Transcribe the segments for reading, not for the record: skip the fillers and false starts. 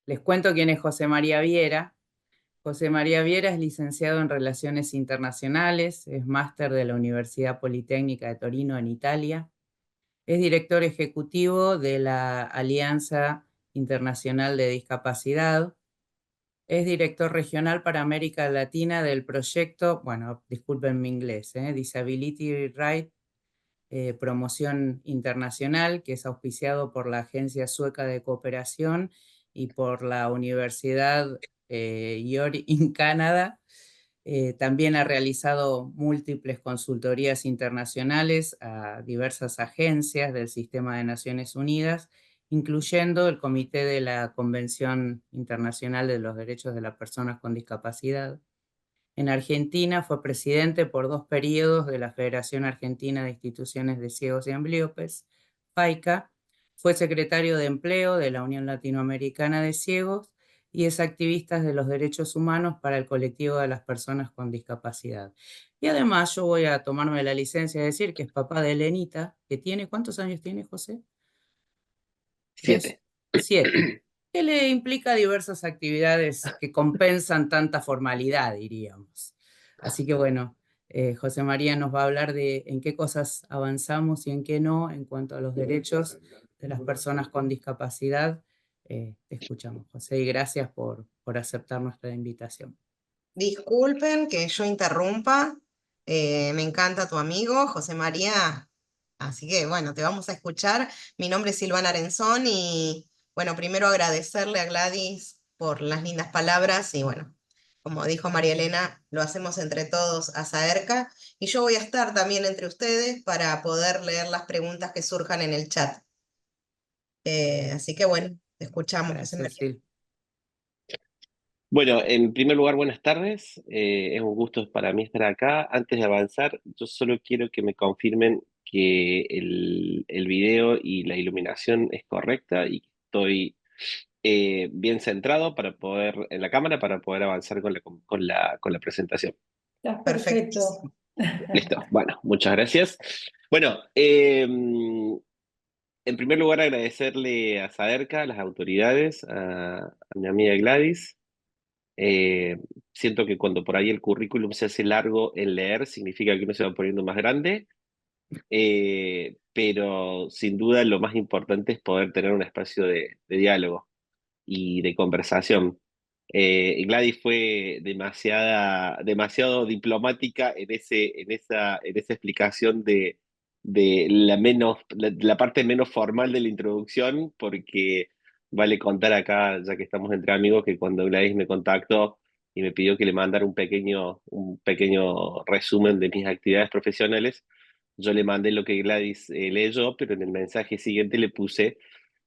Les cuento quién es José María Viera. José María Viera es licenciado en Relaciones Internacionales, es máster de la Universidad Politécnica de Torino en Italia, es director ejecutivo de la Alianza Internacional de Discapacidad, es director regional para América Latina del proyecto, bueno, disculpen mi inglés, Disability Right, Promoción Internacional, que es auspiciado por la Agencia Sueca de Cooperación y por la Universidad York en Canadá. También ha realizado múltiples consultorías internacionales a diversas agencias del sistema de Naciones Unidas, incluyendo el Comité de la Convención Internacional de los Derechos de las Personas con Discapacidad. En Argentina fue presidente por 2 periodos de la Federación Argentina de Instituciones de Ciegos y Ambliopes, FAICA, fue secretario de Empleo de la Unión Latinoamericana de Ciegos y es activista de los derechos humanos para el colectivo de las personas con discapacidad. Y además yo voy a tomarme la licencia de decir que es papá de Elenita, que tiene, ¿cuántos años tiene, José? Es 7. 7, que le implica diversas actividades que compensan tanta formalidad, diríamos. Así que bueno, José María nos va a hablar de en qué cosas avanzamos y en qué no en cuanto a los derechos de las personas con discapacidad. Te escuchamos, José, y gracias por aceptar nuestra invitación. Disculpen que yo interrumpa, me encanta tu amigo José María, así que bueno, te vamos a escuchar. Mi nombre es Silvana Arenzón y bueno, primero agradecerle a Gladys por las lindas palabras y bueno, como dijo María Elena, lo hacemos entre todos a Saerca y yo voy a estar también entre ustedes para poder leer las preguntas que surjan en el chat. Así que bueno, te escuchamos, José Gracias, María. Sil. Bueno, en primer lugar, buenas tardes. Es un gusto para mí estar acá. Antes de avanzar, yo solo quiero que me confirmen que el video y la iluminación es correcta y que estoy bien centrado para poder, en la cámara, para poder avanzar con la presentación. Estás perfecto. Perfectísimo. Listo. Bueno, muchas gracias. Bueno, en primer lugar, agradecerle a Saderca, a las autoridades, a mi amiga Gladys. Eh, Siento que cuando por ahí el currículum se hace largo en leer, significa que uno se va poniendo más grande, pero sin duda lo más importante es poder tener un espacio de diálogo y de conversación. Y Gladys fue demasiado diplomática en esa explicación de la parte menos formal de la introducción, porque vale contar acá, ya que estamos entre amigos, que cuando Gladys me contactó y me pidió que le mandara un pequeño resumen de mis actividades profesionales, yo le mandé lo que Gladys leyó, pero en el mensaje siguiente le puse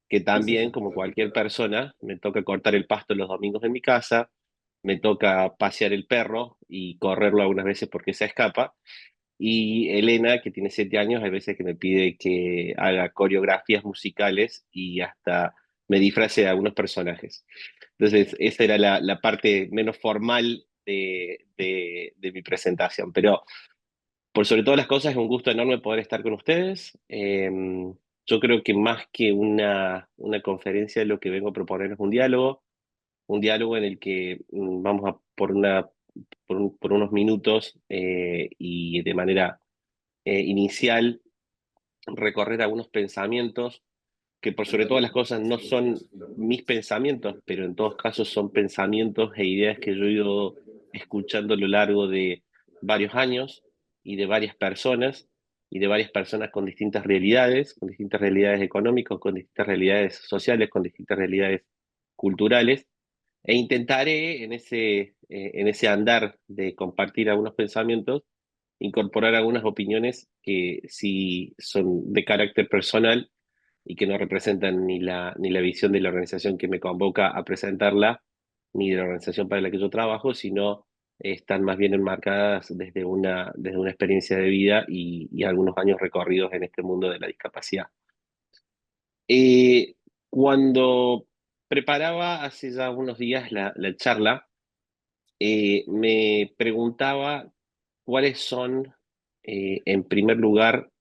que también, como cualquier persona, me toca cortar el pasto los domingos en mi casa, me toca pasear el perro y correrlo algunas veces porque se escapa. Y Elena, que tiene 7 años, hay veces que me pide que haga coreografías musicales y hasta me disfrace de algunos personajes. Entonces, esa era la parte menos formal de mi presentación. Pero por sobre todas las cosas, es un gusto enorme poder estar con ustedes. Yo creo que más que una conferencia, lo que vengo a proponer es un diálogo en el que vamos a por unos minutos y de manera inicial recorrer algunos pensamientos que por sobre todas las cosas no son mis pensamientos, pero en todos casos son pensamientos e ideas que yo he ido escuchando a lo largo de varios años y de varias personas con distintas realidades económicas, con distintas realidades sociales, con distintas realidades culturales, e intentaré en ese andar de compartir algunos pensamientos, incorporar algunas opiniones que sí son de carácter personal y que no representan ni la visión de la organización que me convoca a presentarla, ni de la organización para la que yo trabajo, sino están más bien enmarcadas desde una experiencia de vida y algunos años recorridos en este mundo de la discapacidad. Cuando preparaba hace ya unos días la charla, me preguntaba cuáles son, en primer lugar,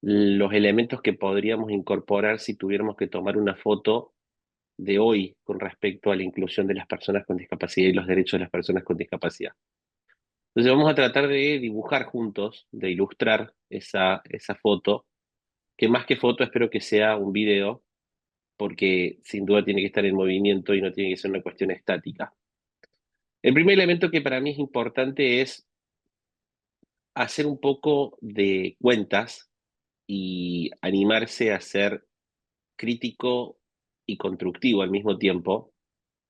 los elementos que podríamos incorporar si tuviéramos que tomar una foto de hoy con respecto a la inclusión de las personas con discapacidad y los derechos de las personas con discapacidad. Entonces vamos a tratar de dibujar juntos, de ilustrar esa foto, que más que foto espero que sea un video, porque sin duda tiene que estar en movimiento y no tiene que ser una cuestión estática. El primer elemento que para mí es importante es hacer un poco de cuentas y animarse a ser crítico y constructivo al mismo tiempo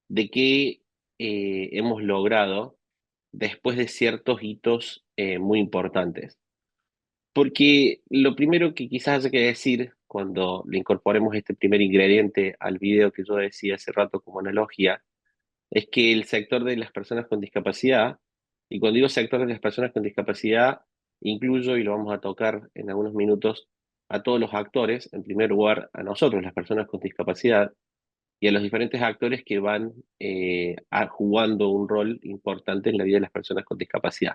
de qué hemos logrado después de ciertos hitos muy importantes. Porque lo primero que quizás haya que decir cuando le incorporemos este primer ingrediente al video que yo decía hace rato como analogía, es que el sector de las personas con discapacidad, y cuando digo sector de las personas con discapacidad, incluyo, y lo vamos a tocar en algunos minutos, a todos los actores, en primer lugar a nosotros, las personas con discapacidad, y a los diferentes actores que van jugando un rol importante en la vida de las personas con discapacidad.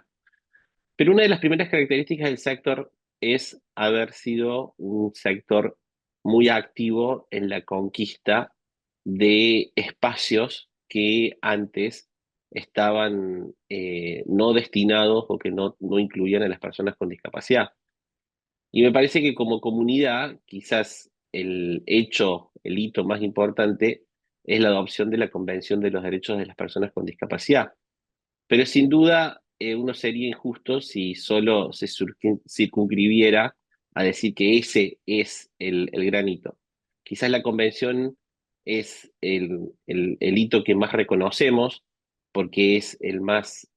Pero una de las primeras características del sector es haber sido un sector muy activo en la conquista de espacios que antes estaban no destinados o que no incluían a las personas con discapacidad. Y me parece que como comunidad, quizás el hito más importante es la adopción de la Convención de los Derechos de las Personas con Discapacidad. Pero sin duda uno sería injusto si solo se circunscribiera a decir que ese es el gran hito. Quizás la convención es el hito que más reconocemos porque es el más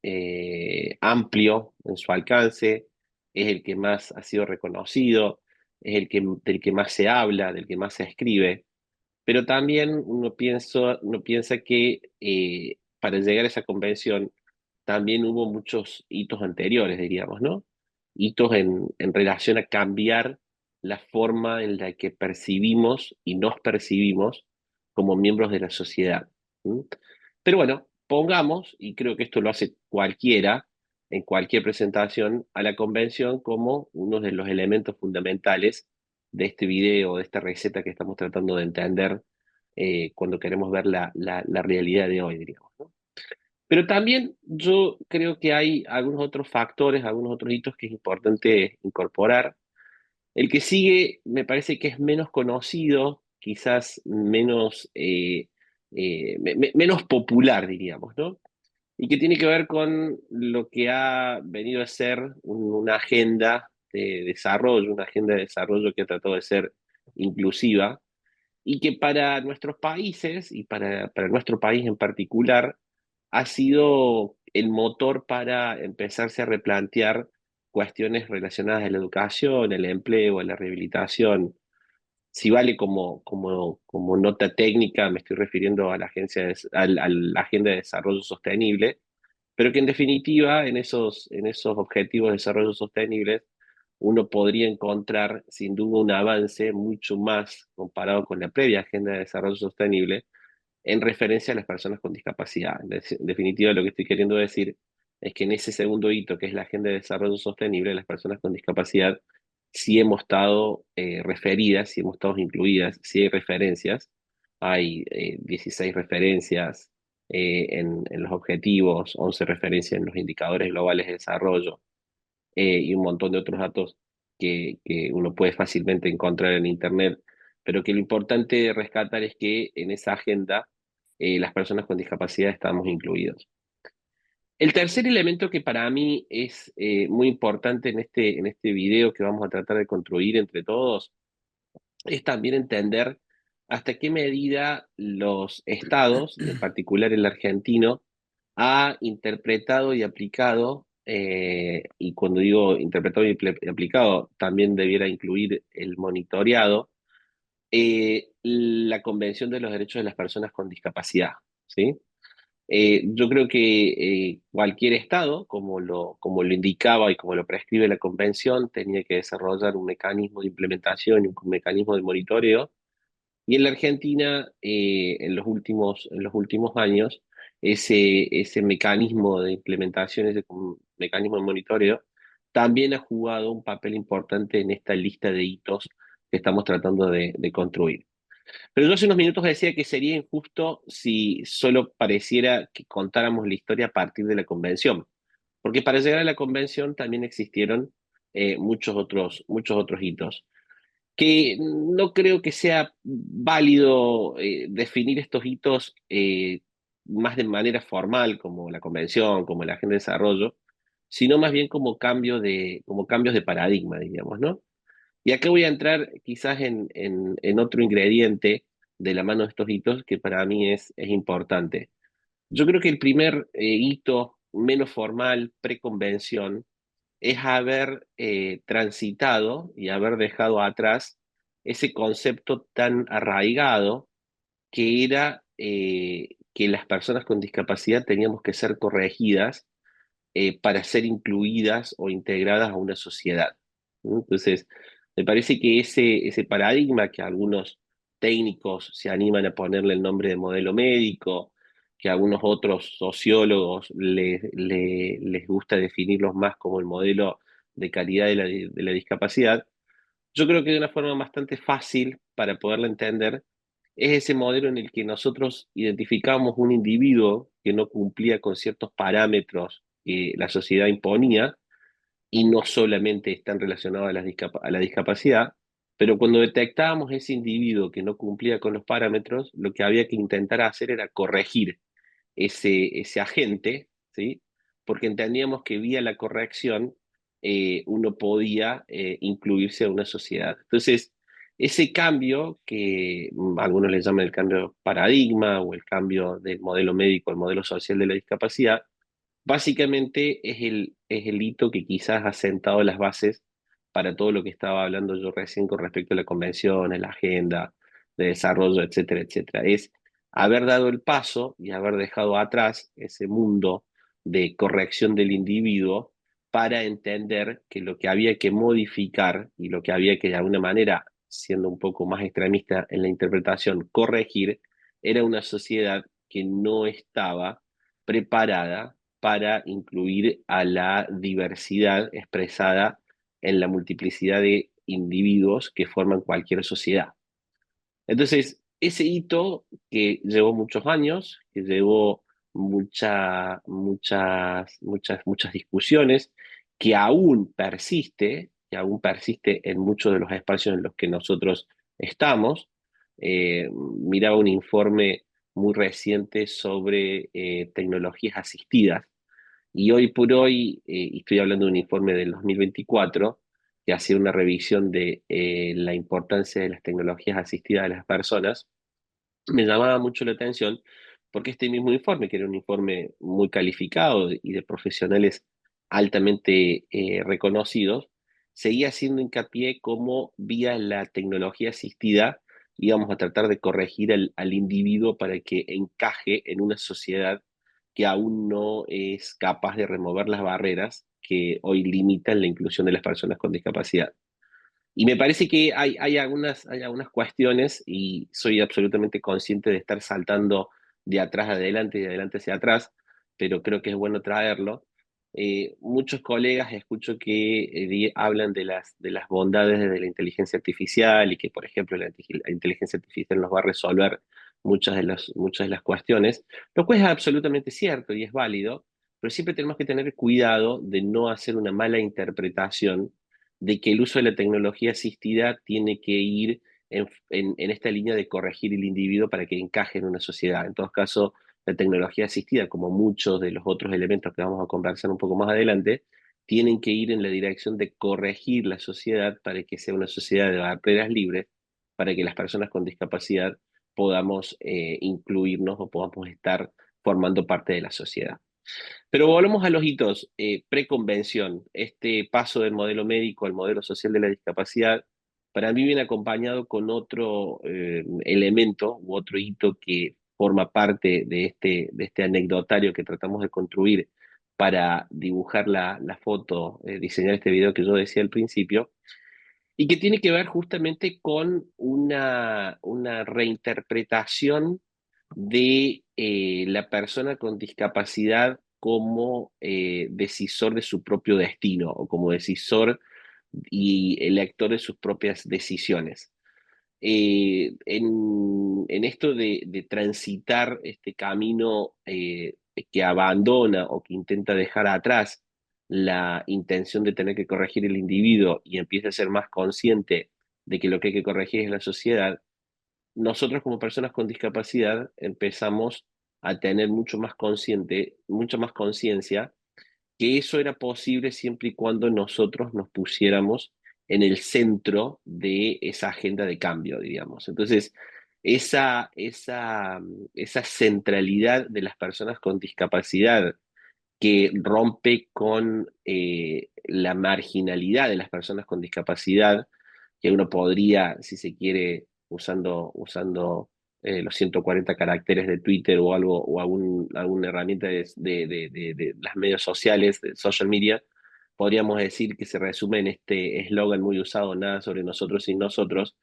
amplio en su alcance, es el que más ha sido reconocido, es del que más se habla, del que más se escribe. Pero también uno piensa que para llegar a esa convención también hubo muchos hitos anteriores, diríamos, ¿no? Hitos en relación a cambiar la forma en la que percibimos y nos percibimos como miembros de la sociedad. ¿Mm? Pero bueno, pongamos, y creo que esto lo hace cualquiera, en cualquier presentación, a la convención como uno de los elementos fundamentales de este video, de esta receta que estamos tratando de entender cuando queremos ver la realidad de hoy, diríamos, ¿no? Pero también yo creo que hay algunos otros factores, algunos otros hitos que es importante incorporar. El que sigue me parece que es menos conocido, quizás menos popular, diríamos, ¿no? Y que tiene que ver con lo que ha venido a ser una agenda de desarrollo, una agenda de desarrollo que ha tratado de ser inclusiva y que para nuestros países y para nuestro país en particular ha sido el motor para empezarse a replantear cuestiones relacionadas a la educación, el empleo, a la rehabilitación. Si vale como nota técnica, me estoy refiriendo a a la Agenda de Desarrollo Sostenible, pero que en definitiva en esos objetivos de desarrollo sostenible uno podría encontrar sin duda un avance mucho más comparado con la previa Agenda de Desarrollo Sostenible en referencia a las personas con discapacidad. En definitiva, lo que estoy queriendo decir es que en ese segundo hito, que es la Agenda de Desarrollo Sostenible, las personas con discapacidad sí hemos estado referidas, sí hemos estado incluidas, sí hay referencias, hay 16 referencias en los objetivos, 11 referencias en los indicadores globales de desarrollo y un montón de otros datos que uno puede fácilmente encontrar en Internet, pero que lo importante de rescatar es que en esa agenda las personas con discapacidad estamos incluidos. El tercer elemento que para mí es muy importante en este video que vamos a tratar de construir entre todos es también entender hasta qué medida los estados, y en particular el argentino, ha interpretado y aplicado, y cuando digo interpretado y aplicado, también debiera incluir el monitoreado, la Convención de los Derechos de las Personas con Discapacidad, ¿sí? Yo creo que cualquier Estado, como lo indicaba y como lo prescribe la Convención, tenía que desarrollar un mecanismo de implementación y un mecanismo de monitoreo. Y en la Argentina, en los últimos años, ese mecanismo de implementación, ese mecanismo de monitoreo, también ha jugado un papel importante en esta lista de hitos que estamos tratando de construir. Pero yo hace unos minutos decía que sería injusto si solo pareciera que contáramos la historia a partir de la convención, porque para llegar a la convención también existieron muchos otros hitos, que no creo que sea válido definir estos hitos más de manera formal, como la convención, como la agenda de desarrollo, sino más bien como cambios de paradigma, diríamos, ¿no? Y acá voy a entrar quizás en otro ingrediente de la mano de estos hitos que para mí es importante. Yo creo que el primer hito menos formal, preconvención, es haber transitado y haber dejado atrás ese concepto tan arraigado que era que las personas con discapacidad teníamos que ser corregidas para ser incluidas o integradas a una sociedad, ¿no? Entonces, me parece que ese paradigma que algunos técnicos se animan a ponerle el nombre de modelo médico, que a algunos otros sociólogos les gusta definirlos más como el modelo de calidad de la discapacidad, yo creo que de una forma bastante fácil para poderla entender es ese modelo en el que nosotros identificamos un individuo que no cumplía con ciertos parámetros que la sociedad imponía y no solamente están relacionados a la discapacidad, pero cuando detectábamos ese individuo que no cumplía con los parámetros, lo que había que intentar hacer era corregir ese agente, ¿sí? Porque entendíamos que vía la corrección uno podía incluirse a una sociedad. Entonces, ese cambio que algunos le llaman el cambio de paradigma o el cambio del modelo médico al modelo social de la discapacidad, básicamente es el hito que quizás ha sentado las bases para todo lo que estaba hablando yo recién con respecto a la convención, a la agenda de desarrollo, etcétera, etcétera. Es haber dado el paso y haber dejado atrás ese mundo de corrección del individuo para entender que lo que había que modificar y lo que había que de alguna manera, siendo un poco más extremista en la interpretación, corregir, era una sociedad que no estaba preparada para incluir a la diversidad expresada en la multiplicidad de individuos que forman cualquier sociedad. Entonces, ese hito que llevó muchos años, que llevó muchas discusiones, que aún persiste en muchos de los espacios en los que nosotros estamos. Miraba un informe muy reciente sobre tecnologías asistidas y hoy por hoy, y estoy hablando de un informe del 2024, que hacía una revisión de la importancia de las tecnologías asistidas a las personas, me llamaba mucho la atención porque este mismo informe, que era un informe muy calificado y de profesionales altamente reconocidos, seguía haciendo hincapié cómo vía la tecnología asistida íbamos a tratar de corregir al individuo para que encaje en una sociedad que aún no es capaz de remover las barreras que hoy limitan la inclusión de las personas con discapacidad. Y me parece que hay algunas cuestiones, y soy absolutamente consciente de estar saltando de atrás adelante y de adelante hacia atrás, pero creo que es bueno traerlo. Muchos colegas escucho que hablan de las bondades de la inteligencia artificial y que, por ejemplo, la inteligencia artificial nos va a resolver muchas de las cuestiones, lo cual es absolutamente cierto y es válido, pero siempre tenemos que tener cuidado de no hacer una mala interpretación de que el uso de la tecnología asistida tiene que ir en esta línea de corregir el individuo para que encaje en una sociedad. En todo caso, la tecnología asistida, como muchos de los otros elementos que vamos a conversar un poco más adelante, tienen que ir en la dirección de corregir la sociedad para que sea una sociedad de barreras libres, para que las personas con discapacidad podamos incluirnos o podamos estar formando parte de la sociedad. Pero volvemos a los hitos, preconvención, este paso del modelo médico al modelo social de la discapacidad, para mí viene acompañado con otro elemento u otro hito que forma parte de este anecdotario que tratamos de construir para dibujar la foto, diseñar este video que yo decía al principio, y que tiene que ver justamente con una reinterpretación de la persona con discapacidad como decisor de su propio destino o como decisor y elector de sus propias decisiones. en esto de transitar este camino que abandona o que intenta dejar atrás la intención de tener que corregir el individuo y empieza a ser más consciente de que lo que hay que corregir es la sociedad, nosotros como personas con discapacidad empezamos a tener mucha más conciencia que eso era posible siempre y cuando nosotros nos pusiéramos en el centro de esa agenda de cambio, digamos. Entonces, esa centralidad de las personas con discapacidad que rompe con la marginalidad de las personas con discapacidad, que uno podría, si se quiere, usando los 140 caracteres de Twitter o algo, o alguna herramienta de las medios sociales, de social media, podríamos decir que se resume en este eslogan muy usado: nada sobre nosotros sin nosotros,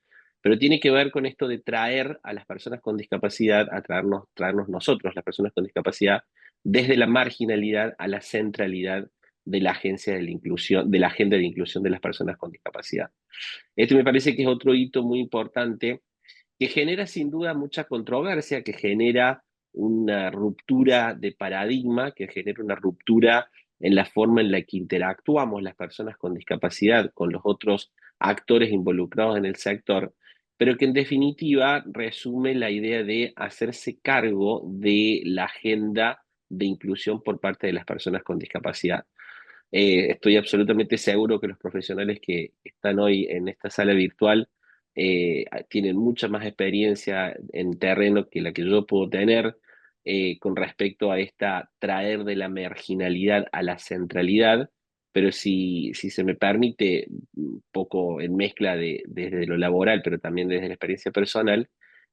pero tiene que ver con esto de traer a las personas con discapacidad, a traernos nosotros, las personas con discapacidad, desde la marginalidad a la centralidad de la agencia de la inclusión, de la agenda de inclusión de las personas con discapacidad. Este me parece que es otro hito muy importante que genera sin duda mucha controversia, que genera una ruptura de paradigma, que genera una ruptura en la forma en la que interactuamos las personas con discapacidad con los otros actores involucrados en el sector, pero que en definitiva resume la idea de hacerse cargo de la agenda de inclusión por parte de las personas con discapacidad. Estoy absolutamente seguro que los profesionales que están hoy en esta sala virtual tienen mucha más experiencia en terreno que la que yo puedo tener con respecto a esta traer de la marginalidad a la centralidad, pero si se me permite, un poco en mezcla desde lo laboral, pero también desde la experiencia personal,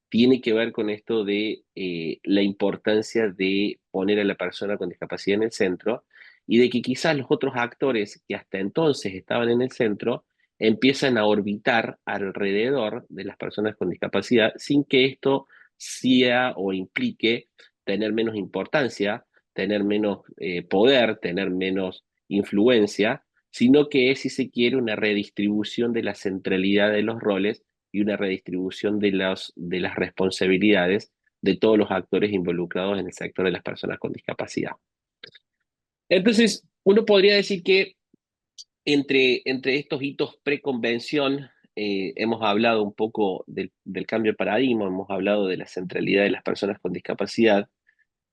tiene que ver con esto de la importancia de poner a la persona con discapacidad en el centro y de que quizás los otros actores que hasta entonces estaban en el centro empiezan a orbitar alrededor de las personas con discapacidad sin que esto sea o implique tener menos importancia, tener menos poder, tener menos influencia, sino que es, si se quiere, una redistribución de la centralidad de los roles y una redistribución de las responsabilidades de todos los actores involucrados en el sector de las personas con discapacidad. Entonces, uno podría decir que entre estos hitos preconvención, hemos hablado un poco del cambio de paradigma, hemos hablado de la centralidad de las personas con discapacidad,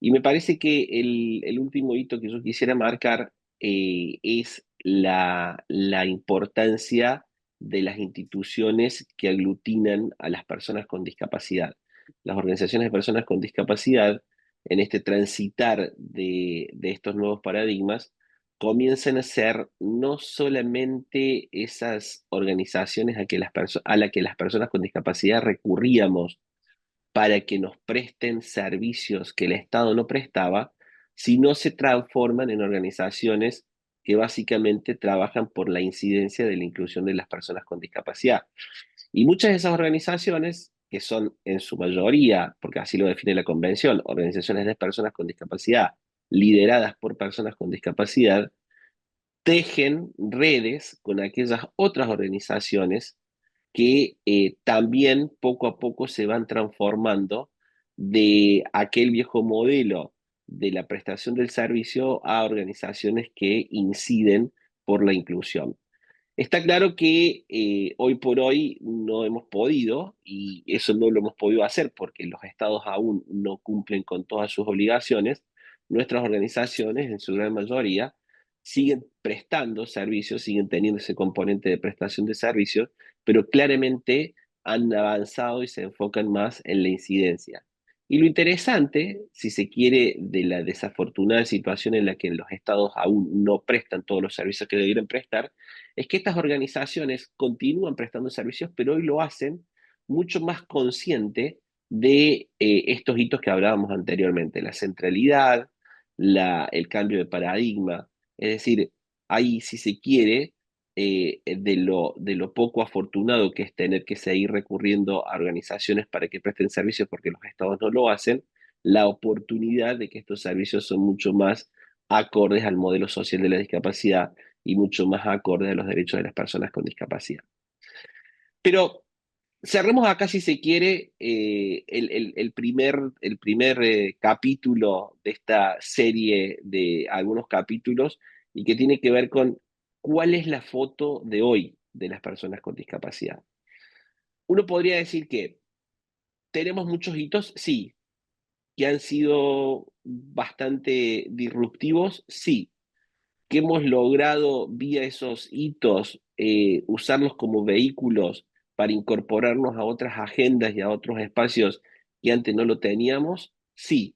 y me parece que el último hito que yo quisiera marcar es la importancia de las instituciones que aglutinan a las personas con discapacidad. Las organizaciones de personas con discapacidad, en este transitar de estos nuevos paradigmas, comienzan a ser no solamente esas organizaciones a las que las personas con discapacidad recurríamos para que nos presten servicios que el Estado no prestaba, sino se transforman en organizaciones que básicamente trabajan por la incidencia de la inclusión de las personas con discapacidad. Y muchas de esas organizaciones, que son en su mayoría, porque así lo define la Convención, organizaciones de personas con discapacidad lideradas por personas con discapacidad, tejen redes con aquellas otras organizaciones que también poco a poco se van transformando de aquel viejo modelo de la prestación del servicio a organizaciones que inciden por la inclusión. Está claro que hoy por hoy no hemos podido, y eso no lo hemos podido hacer porque los estados aún no cumplen con todas sus obligaciones. Nuestras organizaciones, en su gran mayoría, siguen prestando servicios, siguen teniendo ese componente de prestación de servicios, pero claramente han avanzado y se enfocan más en la incidencia. Y lo interesante, si se quiere, de la desafortunada situación en la que los estados aún no prestan todos los servicios que deberían prestar, es que estas organizaciones continúan prestando servicios, pero hoy lo hacen mucho más consciente de estos hitos que hablábamos anteriormente: la centralidad, el cambio de paradigma. Es decir, ahí, si se quiere, de lo poco afortunado que es tener que seguir recurriendo a organizaciones para que presten servicios porque los estados no lo hacen, la oportunidad de que estos servicios son mucho más acordes al modelo social de la discapacidad y mucho más acordes a los derechos de las personas con discapacidad. Pero Cerremos acá, si se quiere, el primer capítulo de esta serie de algunos capítulos y que tiene que ver con cuál es la foto de hoy de las personas con discapacidad. Uno podría decir que tenemos muchos hitos, sí, que han sido bastante disruptivos, sí, que hemos logrado vía esos hitos usarlos como vehículos para incorporarnos a otras agendas y a otros espacios que antes no lo teníamos, sí,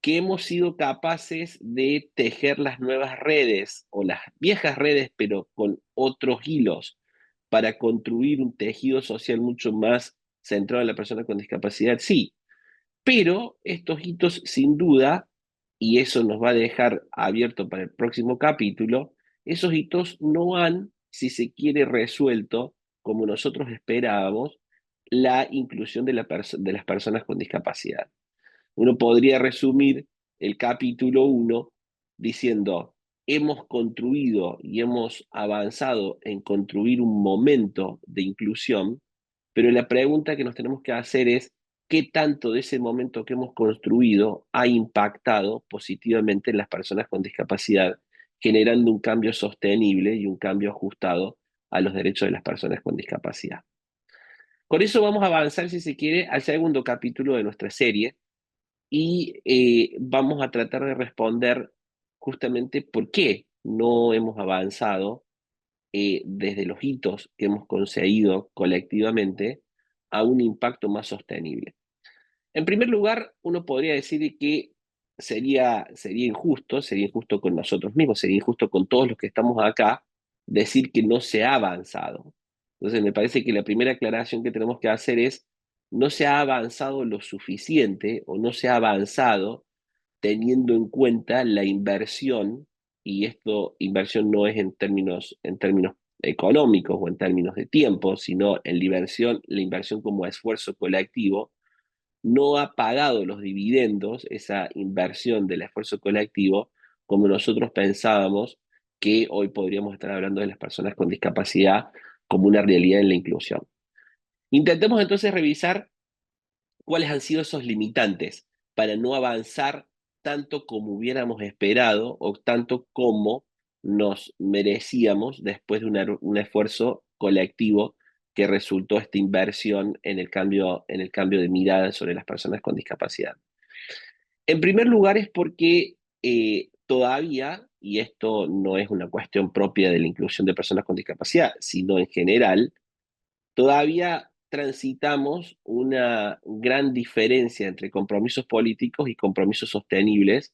que hemos sido capaces de tejer las nuevas redes o las viejas redes, pero con otros hilos, para construir un tejido social mucho más centrado en la persona con discapacidad, sí, pero estos hitos, sin duda, y eso nos va a dejar abierto para el próximo capítulo, esos hitos no han, si se quiere, resuelto, como nosotros esperábamos, la inclusión de las personas con discapacidad. Uno podría resumir el capítulo 1 diciendo, hemos construido y hemos avanzado en construir un momento de inclusión, pero la pregunta que nos tenemos que hacer es, ¿qué tanto de ese momento que hemos construido ha impactado positivamente en las personas con discapacidad, generando un cambio sostenible y un cambio ajustado a los derechos de las personas con discapacidad? Con eso vamos a avanzar, si se quiere, al segundo capítulo de nuestra serie, y vamos a tratar de responder justamente por qué no hemos avanzado desde los hitos que hemos conseguido colectivamente a un impacto más sostenible. En primer lugar, uno podría decir que sería injusto con nosotros mismos, sería injusto con todos los que estamos acá, decir que no se ha avanzado. Entonces, me parece que la primera aclaración que tenemos que hacer es, no se ha avanzado lo suficiente o no se ha avanzado teniendo en cuenta la inversión, y esto inversión no es en términos económicos o en términos de tiempo, sino en la inversión como esfuerzo colectivo, no ha pagado los dividendos, esa inversión del esfuerzo colectivo, como nosotros pensábamos que hoy podríamos estar hablando de las personas con discapacidad como una realidad en la inclusión. Intentemos entonces revisar cuáles han sido esos limitantes para no avanzar tanto como hubiéramos esperado o tanto como nos merecíamos después de un esfuerzo colectivo que resultó esta inversión en el cambio de mirada sobre las personas con discapacidad. En primer lugar es porque todavía, y esto no es una cuestión propia de la inclusión de personas con discapacidad, sino en general, todavía transitamos una gran diferencia entre compromisos políticos y compromisos sostenibles,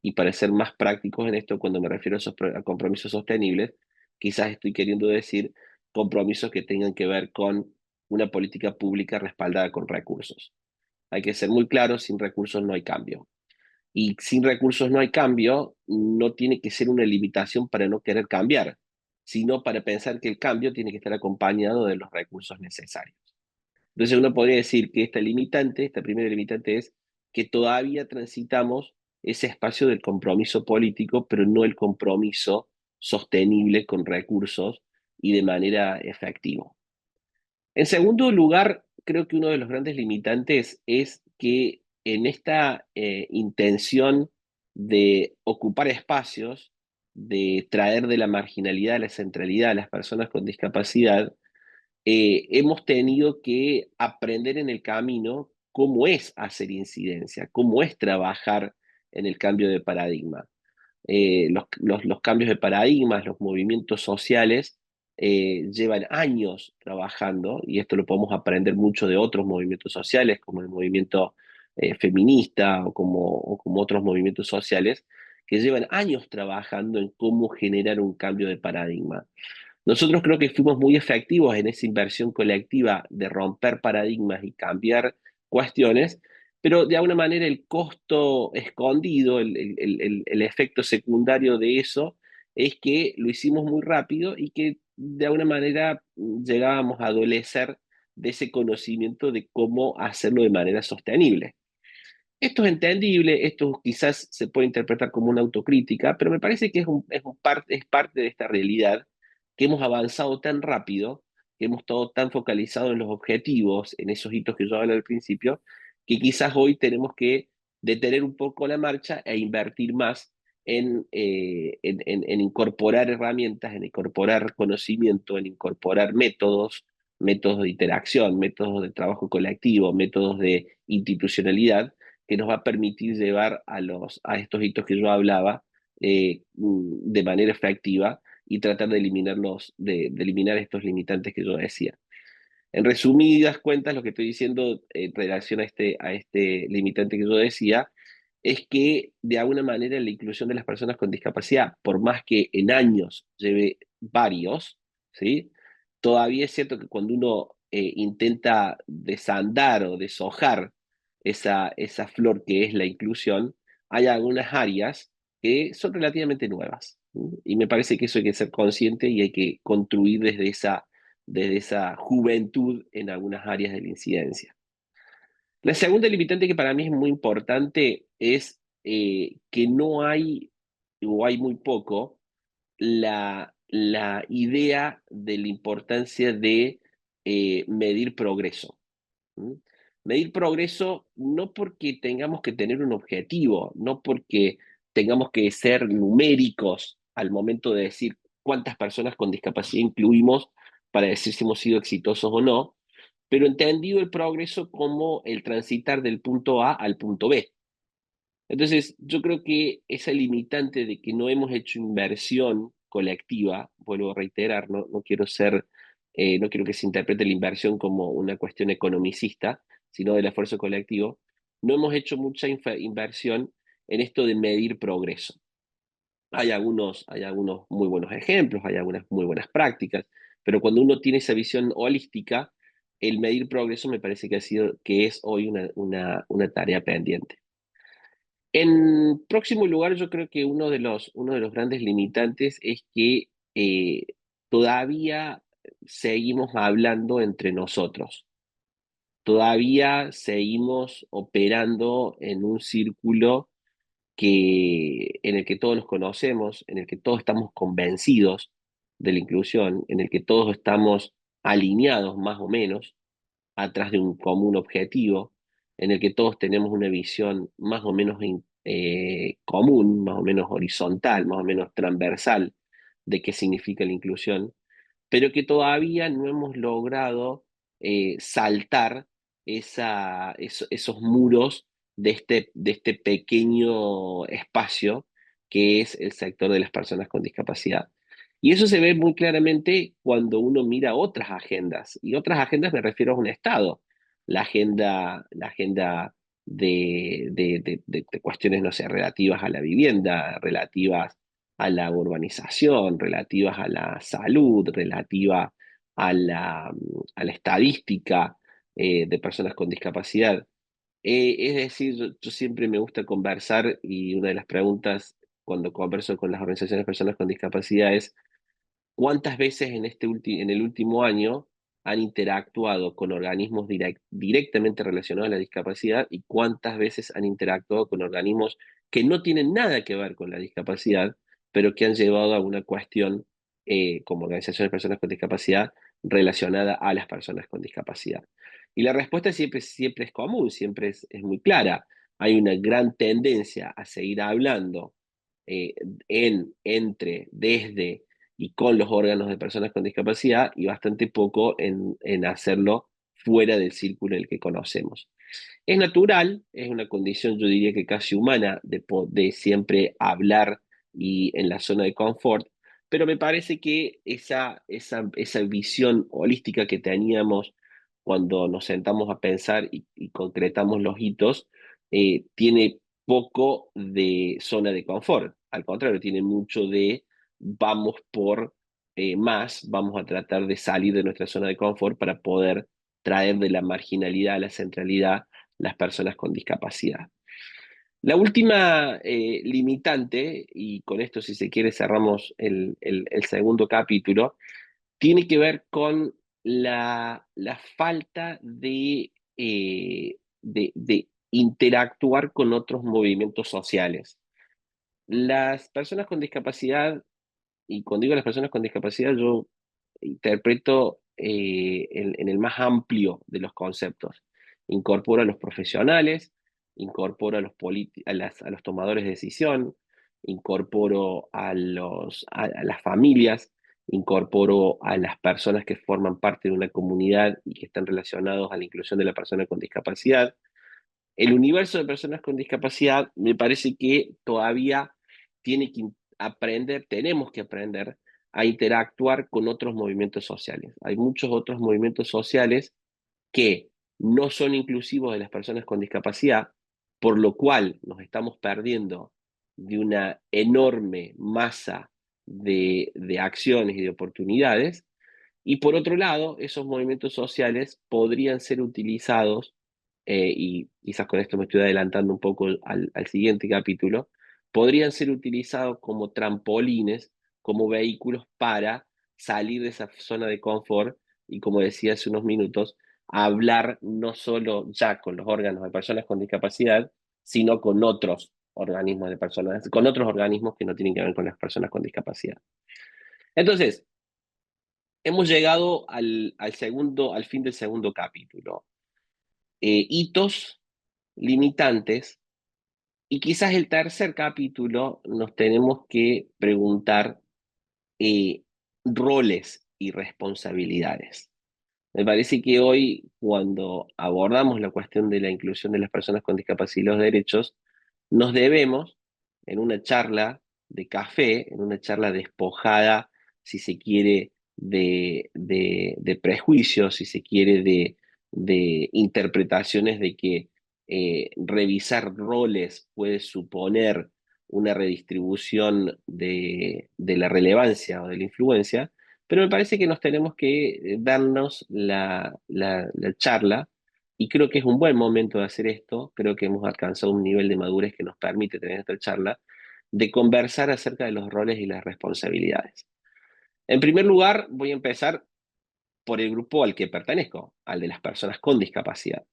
y para ser más prácticos en esto, cuando me refiero a compromisos sostenibles, quizás estoy queriendo decir compromisos que tengan que ver con una política pública respaldada con recursos. Hay que ser muy claro, sin recursos no hay cambio. Y sin recursos no hay cambio, no tiene que ser una limitación para no querer cambiar, sino para pensar que el cambio tiene que estar acompañado de los recursos necesarios. Entonces uno podría decir que esta primera limitante es que todavía transitamos ese espacio del compromiso político, pero no el compromiso sostenible con recursos y de manera efectiva. En segundo lugar, creo que uno de los grandes limitantes es que en esta intención de ocupar espacios, de traer de la marginalidad a la centralidad a las personas con discapacidad, hemos tenido que aprender en el camino cómo es hacer incidencia, cómo es trabajar en el cambio de paradigma. Los cambios de paradigmas, los movimientos sociales, llevan años trabajando, y esto lo podemos aprender mucho de otros movimientos sociales, como el movimiento feminista o como otros movimientos sociales, que llevan años trabajando en cómo generar un cambio de paradigma. Nosotros creo que fuimos muy efectivos en esa inversión colectiva de romper paradigmas y cambiar cuestiones, pero de alguna manera el costo escondido, el efecto secundario de eso, es que lo hicimos muy rápido y que de alguna manera llegábamos a adolecer de ese conocimiento de cómo hacerlo de manera sostenible. Esto es entendible, esto quizás se puede interpretar como una autocrítica, pero me parece que es parte de esta realidad, que hemos avanzado tan rápido que hemos estado tan focalizados en los objetivos, en esos hitos que yo hablaba al principio, que quizás hoy tenemos que detener un poco la marcha e invertir más en incorporar herramientas, en incorporar conocimiento, en incorporar métodos, métodos de interacción, métodos de trabajo colectivo, métodos de institucionalidad, que nos va a permitir llevar a estos hitos que yo hablaba de manera efectiva y tratar de de eliminar estos limitantes que yo decía. En resumidas cuentas, lo que estoy diciendo en relación a este limitante que yo decía, es que de alguna manera la inclusión de las personas con discapacidad, por más que en años lleve varios, ¿sí? Todavía es cierto que cuando uno intenta desandar o deshojar esa flor que es la inclusión, hay algunas áreas que son relativamente nuevas. ¿Sí? Y me parece que eso hay que ser consciente y hay que construir desde esa juventud en algunas áreas de la incidencia. La segunda limitante que para mí es muy importante es que no hay, o hay muy poco, la idea de la importancia de medir progreso. ¿Mm? Medir progreso no porque tengamos que tener un objetivo, no porque tengamos que ser numéricos al momento de decir cuántas personas con discapacidad incluimos para decir si hemos sido exitosos o no, pero entendido el progreso como el transitar del punto A al punto B. Entonces, yo creo que esa limitante de que no hemos hecho inversión colectiva, vuelvo a reiterar, no quiero no quiero que se interprete la inversión como una cuestión economicista, sino del esfuerzo colectivo, no hemos hecho mucha inversión en esto de medir progreso. Hay algunos muy buenos ejemplos, hay algunas muy buenas prácticas, pero cuando uno tiene esa visión holística, el medir progreso me parece que es hoy una tarea pendiente. En próximo lugar, yo creo que uno de los grandes limitantes es que todavía seguimos hablando entre nosotros, todavía seguimos operando en un círculo en el que todos nos conocemos, en el que todos estamos convencidos de la inclusión, en el que todos estamos alineados más o menos atrás de un común objetivo, en el que todos tenemos una visión más o menos común, más o menos horizontal, más o menos transversal de qué significa la inclusión, pero que todavía no hemos logrado saltar esos muros de este pequeño espacio que es el sector de las personas con discapacidad. Y eso se ve muy claramente cuando uno mira otras agendas. Y otras agendas me refiero a un Estado. La agenda de cuestiones, no sé, relativas a la vivienda, relativas a la urbanización, relativas a la salud, relativa a la estadística de personas con discapacidad. Es decir, yo siempre me gusta conversar y una de las preguntas cuando converso con las organizaciones de personas con discapacidad es ¿cuántas veces en el último año han interactuado con organismos directamente relacionados a la discapacidad y cuántas veces han interactuado con organismos que no tienen nada que ver con la discapacidad, pero que han llevado a una cuestión como organización de personas con discapacidad relacionada a las personas con discapacidad? Y la respuesta siempre es común, siempre es muy clara. Hay una gran tendencia a seguir hablando eh, desde y con los órganos de personas con discapacidad y bastante poco en hacerlo fuera del círculo en el que conocemos. Es natural, es una condición, yo diría que casi humana, de siempre hablar y en la zona de confort, pero me parece que esa visión holística que teníamos cuando nos sentamos a pensar y concretamos los hitos, tiene poco de zona de confort. Al contrario, tiene mucho de vamos por más, vamos a tratar de salir de nuestra zona de confort para poder traer de la marginalidad a la centralidad las personas con discapacidad. La última limitante, y con esto si se quiere cerramos el segundo capítulo, tiene que ver con la falta de interactuar con otros movimientos sociales. Las personas con discapacidad, y cuando digo las personas con discapacidad, yo interpreto en el más amplio de los conceptos. Incorporo a los profesionales, incorporo a a los tomadores de decisión, incorporo a las familias, incorporo a las personas que forman parte de una comunidad y que están relacionados a la inclusión de la persona con discapacidad. El universo de personas con discapacidad me parece que todavía tiene que tenemos que aprender a interactuar con otros movimientos sociales. Hay muchos otros movimientos sociales que no son inclusivos de las personas con discapacidad, por lo cual nos estamos perdiendo de una enorme masa de acciones y de oportunidades. Y por otro lado, esos movimientos sociales podrían ser utilizados, y quizás con esto me estoy adelantando un poco al siguiente capítulo, podrían ser utilizados como trampolines, como vehículos para salir de esa zona de confort y, como decía hace unos minutos, hablar no solo ya con los órganos de personas con discapacidad, sino con otros organismos de personas, con otros organismos que no tienen que ver con las personas con discapacidad. Entonces, hemos llegado al fin del segundo capítulo. Hitos, limitantes, y quizás el tercer capítulo nos tenemos que preguntar roles y responsabilidades. Me parece que hoy, cuando abordamos la cuestión de la inclusión de las personas con discapacidad y los derechos, nos debemos, en una charla de café, en una charla despojada, si se quiere, de prejuicios, si se quiere, de interpretaciones de que revisar roles puede suponer una redistribución de la relevancia o de la influencia, pero me parece que nos tenemos que darnos la charla, y creo que es un buen momento de hacer esto. Creo que hemos alcanzado un nivel de madurez que nos permite tener esta charla, de conversar acerca de los roles y las responsabilidades. En primer lugar, voy a empezar por el grupo al que pertenezco, al de las personas con discapacidad.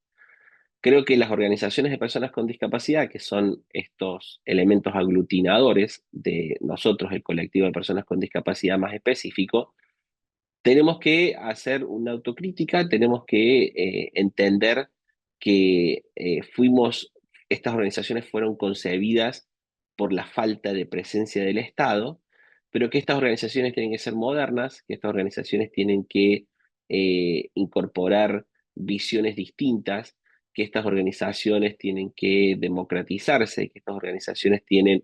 Creo que las organizaciones de personas con discapacidad, que son estos elementos aglutinadores de nosotros, el colectivo de personas con discapacidad más específico, tenemos que hacer una autocrítica, tenemos que entender que estas organizaciones fueron concebidas por la falta de presencia del Estado, pero que estas organizaciones tienen que ser modernas, que estas organizaciones tienen que incorporar visiones distintas, que estas organizaciones tienen que democratizarse, que estas organizaciones tienen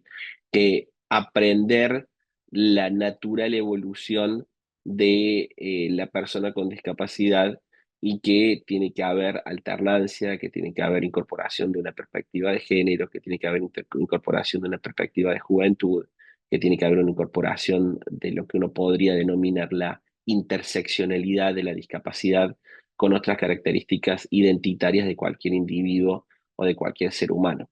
que aprender la natural evolución de la persona con discapacidad, y que tiene que haber alternancia, que tiene que haber incorporación de una perspectiva de género, que tiene que haber incorporación de una perspectiva de juventud, que tiene que haber una incorporación de lo que uno podría denominar la interseccionalidad de la discapacidad con otras características identitarias de cualquier individuo o de cualquier ser humano.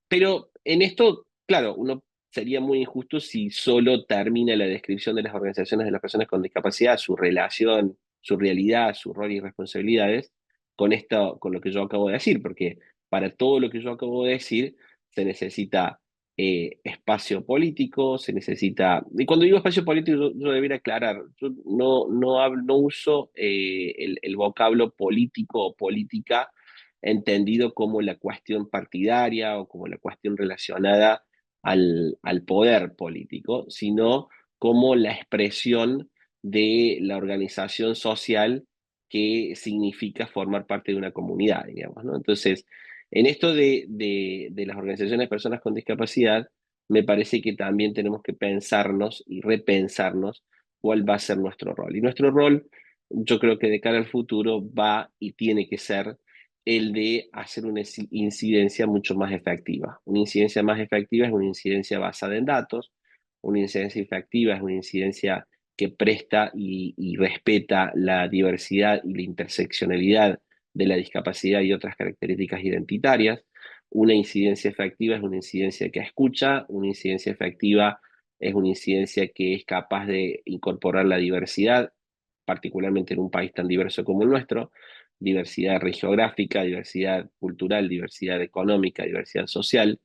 Pero en esto, claro, uno sería muy injusto si solo termina la descripción de las organizaciones de las personas con discapacidad, su relación, su realidad, su rol y responsabilidades, con lo que yo acabo de decir, porque para todo lo que yo acabo de decir se necesita espacio político, se necesita... Y cuando digo espacio político, yo debería aclarar, yo no uso el vocablo político o política entendido como la cuestión partidaria o como la cuestión relacionada al poder político, sino como la expresión de la organización social que significa formar parte de una comunidad, digamos, ¿no? Entonces, en esto de las organizaciones de personas con discapacidad, me parece que también tenemos que pensarnos y repensarnos cuál va a ser nuestro rol. Y nuestro rol, yo creo que de cara al futuro, va y tiene que ser el de hacer una incidencia mucho más efectiva. Una incidencia más efectiva es una incidencia basada en datos, una incidencia efectiva es una incidencia que presta y respeta la diversidad y la interseccionalidad de la discapacidad y otras características identitarias. Una incidencia efectiva es una incidencia que escucha, una incidencia efectiva es una incidencia que es capaz de incorporar la diversidad, particularmente en un país tan diverso como el nuestro, diversidad geográfica, diversidad cultural, diversidad económica, diversidad social.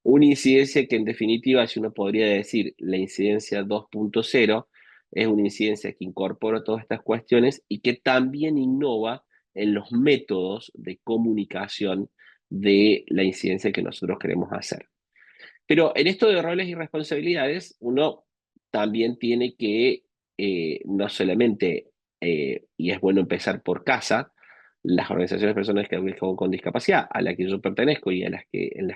Una incidencia que, en definitiva, si uno podría decir la incidencia 2.0, es una incidencia que incorpora todas estas cuestiones y que también innova en los métodos de comunicación de la incidencia que nosotros queremos hacer. Pero en esto de roles y responsabilidades, uno también tiene que no solamente, y es bueno empezar por casa, las organizaciones de personas con discapacidad a las que yo pertenezco y en las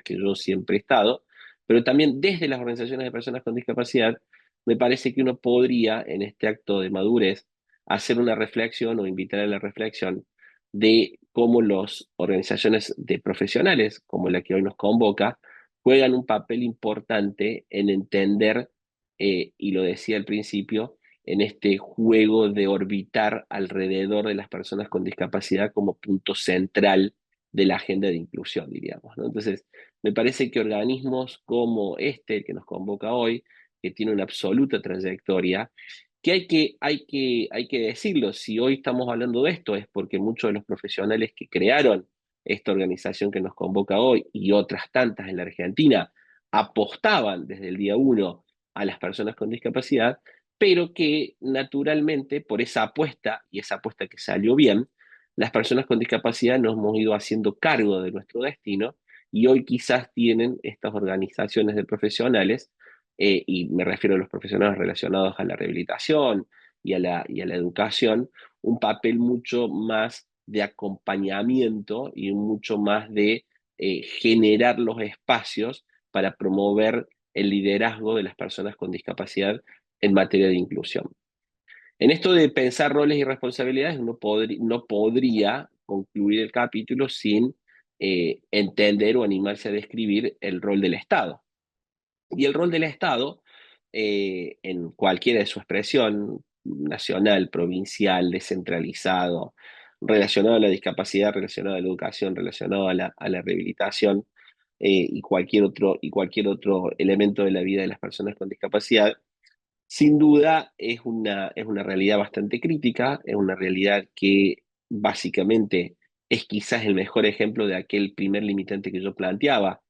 que yo siempre he estado, pero también desde las organizaciones de personas con discapacidad, me parece que uno podría, en este acto de madurez, hacer una reflexión o invitar a la reflexión de cómo las organizaciones de profesionales, como la que hoy nos convoca, juegan un papel importante en entender, y lo decía al principio, en este juego de orbitar alrededor de las personas con discapacidad como punto central de la agenda de inclusión, diríamos, ¿no? Entonces, me parece que organismos como este que nos convoca hoy, que tiene una absoluta trayectoria, que hay que decirlo, si hoy estamos hablando de esto es porque muchos de los profesionales que crearon esta organización que nos convoca hoy y otras tantas en la Argentina apostaban desde el día uno a las personas con discapacidad, pero que naturalmente por esa apuesta, y esa apuesta que salió bien, las personas con discapacidad nos hemos ido haciendo cargo de nuestro destino y hoy quizás tienen estas organizaciones de profesionales, y me refiero a los profesionales relacionados a la rehabilitación y a la educación, un papel mucho más de acompañamiento y mucho más de generar los espacios para promover el liderazgo de las personas con discapacidad en materia de inclusión. En esto de pensar roles y responsabilidades, uno no podría concluir el capítulo sin entender o animarse a describir el rol del Estado. Y el rol del Estado, en cualquiera de su expresión, nacional, provincial, descentralizado, relacionado a la discapacidad, relacionado a la educación, relacionado a la rehabilitación, y cualquier otro elemento de la vida de las personas con discapacidad, sin duda es una realidad bastante crítica, es una realidad que básicamente es quizás el mejor ejemplo de aquel primer limitante que yo planteaba,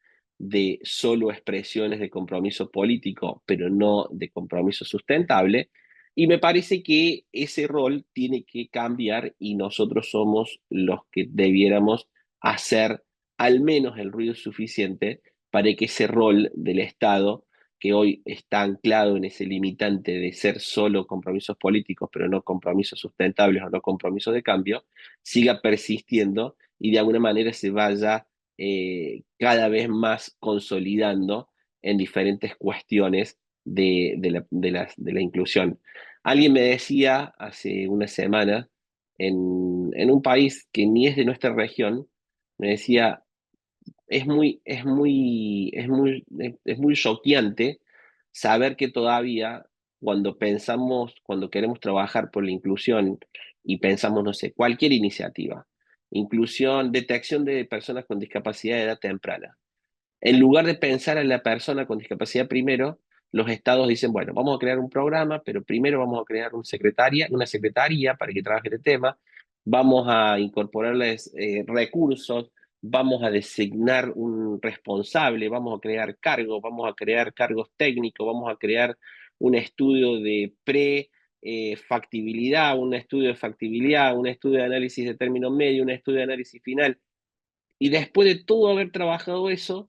de solo expresiones de compromiso político, pero no de compromiso sustentable. Y me parece que ese rol tiene que cambiar y nosotros somos los que debiéramos hacer al menos el ruido suficiente para que ese rol del Estado, que hoy está anclado en ese limitante de ser solo compromisos políticos, pero no compromisos sustentables o no compromisos de cambio, siga persistiendo y de alguna manera se vaya cada vez más consolidando en diferentes cuestiones de la inclusión. Alguien me decía hace una semana, en un país que ni es de nuestra región, me decía, es muy choqueante saber que todavía cuando queremos trabajar por la inclusión y pensamos, no sé, cualquier iniciativa, inclusión, detección de personas con discapacidad de edad temprana, en lugar de pensar en la persona con discapacidad primero, los estados dicen, bueno, vamos a crear un programa, pero primero vamos a crear una secretaría para que trabaje este tema, vamos a incorporarles recursos, vamos a designar un responsable, vamos a crear cargos, vamos a crear cargos técnicos, vamos a crear un estudio de factibilidad, un estudio de factibilidad, un estudio de análisis de término medio, un estudio de análisis final. Y después de todo haber trabajado eso,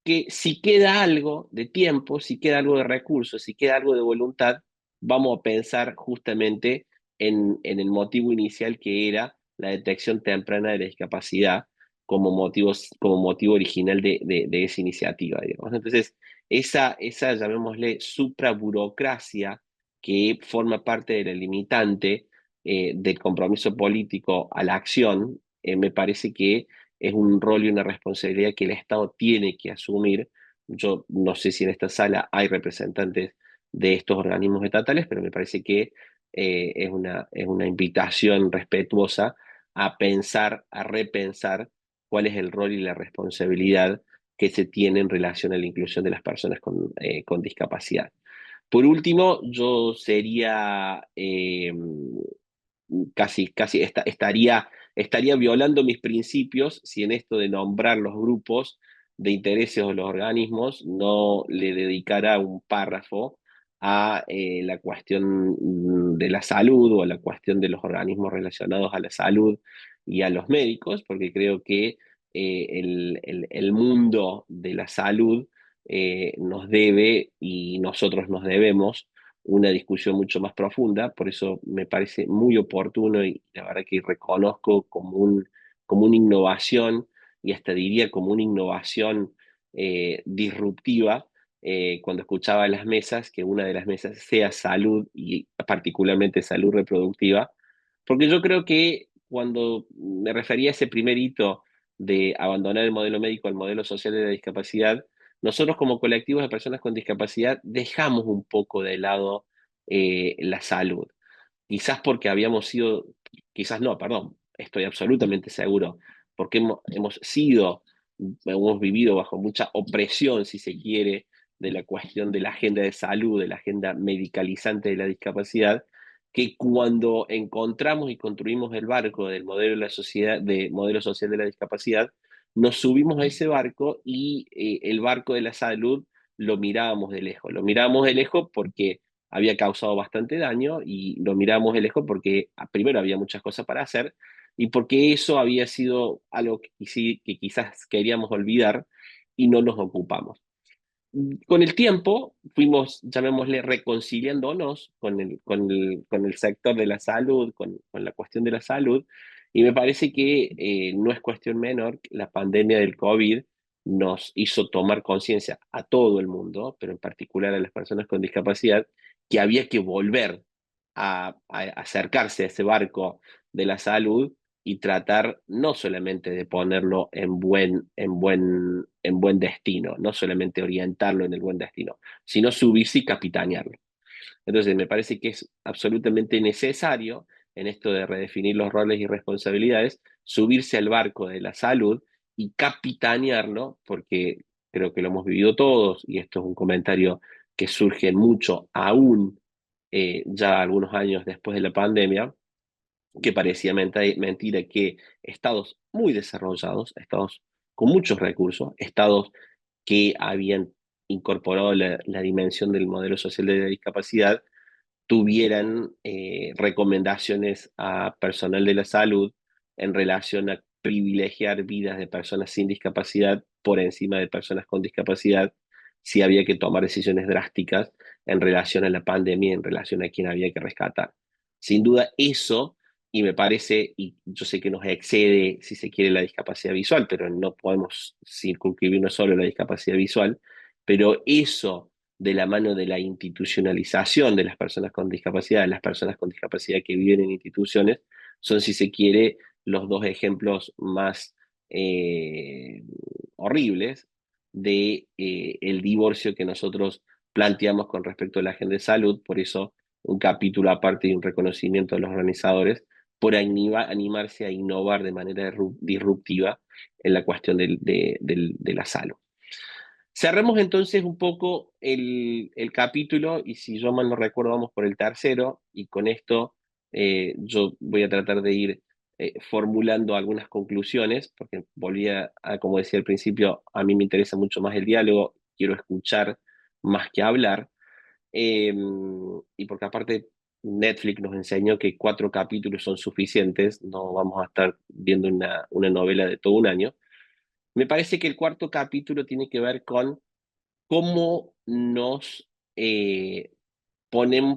que si queda algo de tiempo, si queda algo de recursos, si queda algo de voluntad, vamos a pensar justamente en el motivo inicial que era la detección temprana de la discapacidad como motivo original de esa iniciativa, digamos. Entonces, esa, llamémosle, supraburocracia que forma parte de la limitante del compromiso político a la acción, me parece que es un rol y una responsabilidad que el Estado tiene que asumir. Yo no sé si en esta sala hay representantes de estos organismos estatales, pero me parece que es una invitación respetuosa a pensar, a repensar cuál es el rol y la responsabilidad que se tiene en relación a la inclusión de las personas con discapacidad. Por último, yo sería estaría violando mis principios si en esto de nombrar los grupos de intereses o los organismos no le dedicara un párrafo a la cuestión de la salud o a la cuestión de los organismos relacionados a la salud y a los médicos, porque creo que el mundo de la salud nos debe y nosotros nos debemos una discusión mucho más profunda. Por eso me parece muy oportuno y la verdad que reconozco como una innovación y hasta diría como una innovación disruptiva cuando escuchaba las mesas, que una de las mesas sea salud y particularmente salud reproductiva, porque yo creo que cuando me refería a ese primer hito de abandonar el modelo médico al modelo social de la discapacidad, nosotros como colectivos de personas con discapacidad dejamos un poco de lado la salud. Quizás porque habíamos sido, quizás no, perdón, estoy absolutamente seguro, porque hemos vivido bajo mucha opresión, si se quiere, de la cuestión de la agenda de salud, de la agenda medicalizante de la discapacidad, que cuando encontramos y construimos el barco del modelo de la sociedad, de modelo social de la discapacidad, nos subimos a ese barco y el barco de la salud lo mirábamos de lejos. Lo mirábamos de lejos porque había causado bastante daño y lo mirábamos de lejos porque primero había muchas cosas para hacer y porque eso había sido algo que quizás queríamos olvidar y no nos ocupamos. Con el tiempo fuimos, llamémosle, reconciliándonos con el sector de la salud, con la cuestión de la salud, y me parece que no es cuestión menor, la pandemia del COVID nos hizo tomar conciencia a todo el mundo, pero en particular a las personas con discapacidad, que había que volver a acercarse a ese barco de la salud y tratar no solamente de ponerlo en buen destino, no solamente orientarlo en el buen destino, sino subirse y capitanearlo. Entonces, me parece que es absolutamente necesario en esto de redefinir los roles y responsabilidades, subirse al barco de la salud y capitanearlo, porque creo que lo hemos vivido todos, y esto es un comentario que surge mucho aún ya algunos años después de la pandemia, que parecía mentira que estados muy desarrollados, estados con muchos recursos, estados que habían incorporado la dimensión del modelo social de la discapacidad, tuvieran recomendaciones a personal de la salud en relación a privilegiar vidas de personas sin discapacidad por encima de personas con discapacidad, si había que tomar decisiones drásticas en relación a la pandemia, en relación a quién había que rescatar. Sin duda eso, y me parece, y yo sé que nos excede, si se quiere, la discapacidad visual, pero no podemos circunscribirnos solo a la discapacidad visual, pero eso de la mano de la institucionalización de las personas con discapacidad, las personas con discapacidad que viven en instituciones, son, si se quiere, los dos ejemplos más horribles de el divorcio que nosotros planteamos con respecto a la agenda de salud. Por eso un capítulo aparte y un reconocimiento a los organizadores por animarse a innovar de manera disruptiva en la cuestión de la salud. Cerremos entonces un poco el capítulo y si yo mal no recuerdo vamos por el tercero y con esto yo voy a tratar de ir formulando algunas conclusiones porque como decía al principio, a mí me interesa mucho más el diálogo, quiero escuchar más que hablar eh, y porque aparte Netflix nos enseñó que 4 capítulos son suficientes, no vamos a estar viendo una novela de todo un año. Me parece que el cuarto capítulo tiene que ver con cómo nos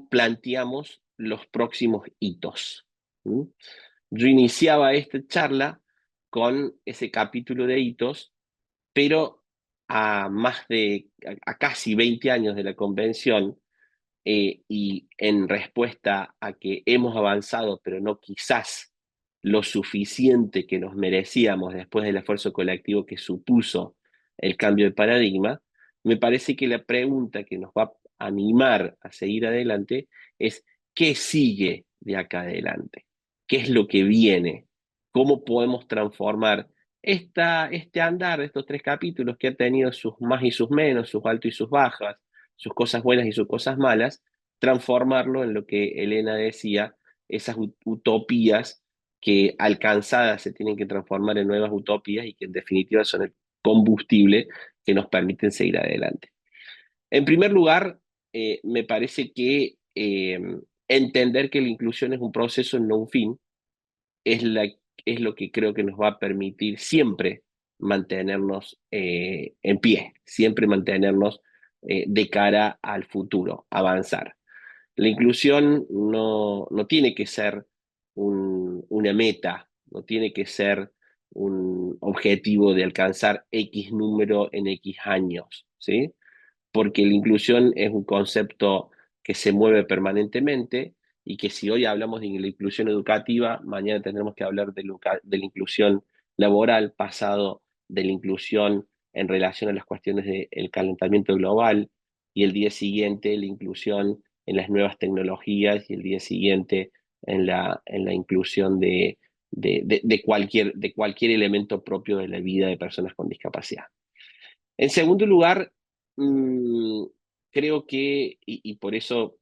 planteamos los próximos hitos. ¿Mm? Yo iniciaba esta charla con ese capítulo de hitos, pero a casi 20 años de la convención, y en respuesta a que hemos avanzado, pero no quizás lo suficiente que nos merecíamos después del esfuerzo colectivo que supuso el cambio de paradigma, me parece que la pregunta que nos va a animar a seguir adelante es ¿qué sigue de acá adelante? ¿Qué es lo que viene? ¿Cómo podemos transformar este andar de estos 3 capítulos que ha tenido sus más y sus menos, sus altos y sus bajas, sus cosas buenas y sus cosas malas, transformarlo en lo que Elena decía, esas utopías que alcanzadas se tienen que transformar en nuevas utopías y que en definitiva son el combustible que nos permiten seguir adelante? En primer lugar, me parece que entender que la inclusión es un proceso, no un fin, es lo que creo que nos va a permitir siempre mantenernos en pie, siempre mantenernos de cara al futuro, avanzar. La inclusión no tiene que ser una meta, no tiene que ser un objetivo de alcanzar X número en X años, ¿sí? Porque la inclusión es un concepto que se mueve permanentemente y que si hoy hablamos de la inclusión educativa, mañana tendremos que hablar de la inclusión laboral, pasado de la inclusión en relación a las cuestiones del calentamiento global, y el día siguiente la inclusión en las nuevas tecnologías, y el día siguiente en la inclusión de cualquier elemento propio de la vida de personas con discapacidad. En segundo lugar, mmm, creo que, y por eso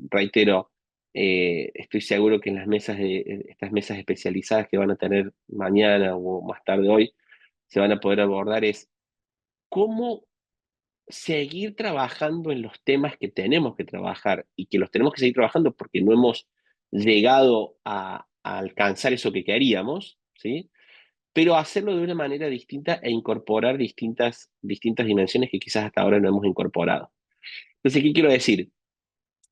reitero, estoy seguro que en estas mesas especializadas que van a tener mañana o más tarde hoy, se van a poder abordar es cómo seguir trabajando en los temas que tenemos que trabajar y que los tenemos que seguir trabajando porque no hemos llegado a alcanzar eso que queríamos, ¿sí? Pero hacerlo de una manera distinta e incorporar distintas dimensiones que quizás hasta ahora no hemos incorporado. Entonces, ¿qué quiero decir?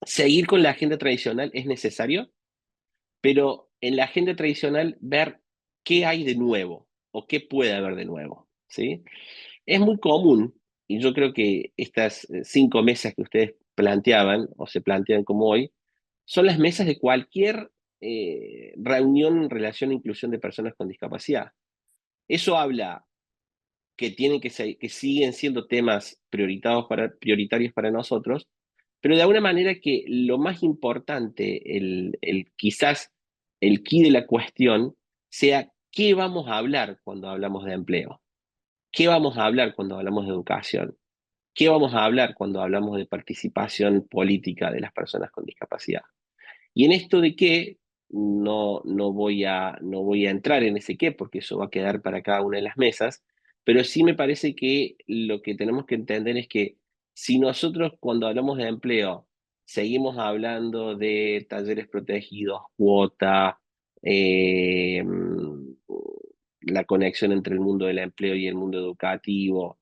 Seguir con la agenda tradicional es necesario, pero en la agenda tradicional ver qué hay de nuevo o qué puede haber de nuevo, ¿sí? Es muy común, y yo creo que estas 5 mesas que ustedes planteaban o se plantean como hoy, son las mesas de cualquier reunión en relación a inclusión de personas con discapacidad. Eso habla que siguen siendo temas prioritarios para nosotros, pero de alguna manera que lo más importante, quizás el quid de la cuestión, sea qué vamos a hablar cuando hablamos de empleo, qué vamos a hablar cuando hablamos de educación, qué vamos a hablar cuando hablamos de participación política de las personas con discapacidad. Y en esto de qué, no voy a entrar en ese qué, porque eso va a quedar para cada una de las mesas, pero sí me parece que lo que tenemos que entender es que si nosotros cuando hablamos de empleo seguimos hablando de talleres protegidos, cuota, la conexión entre el mundo del empleo y el mundo educativo,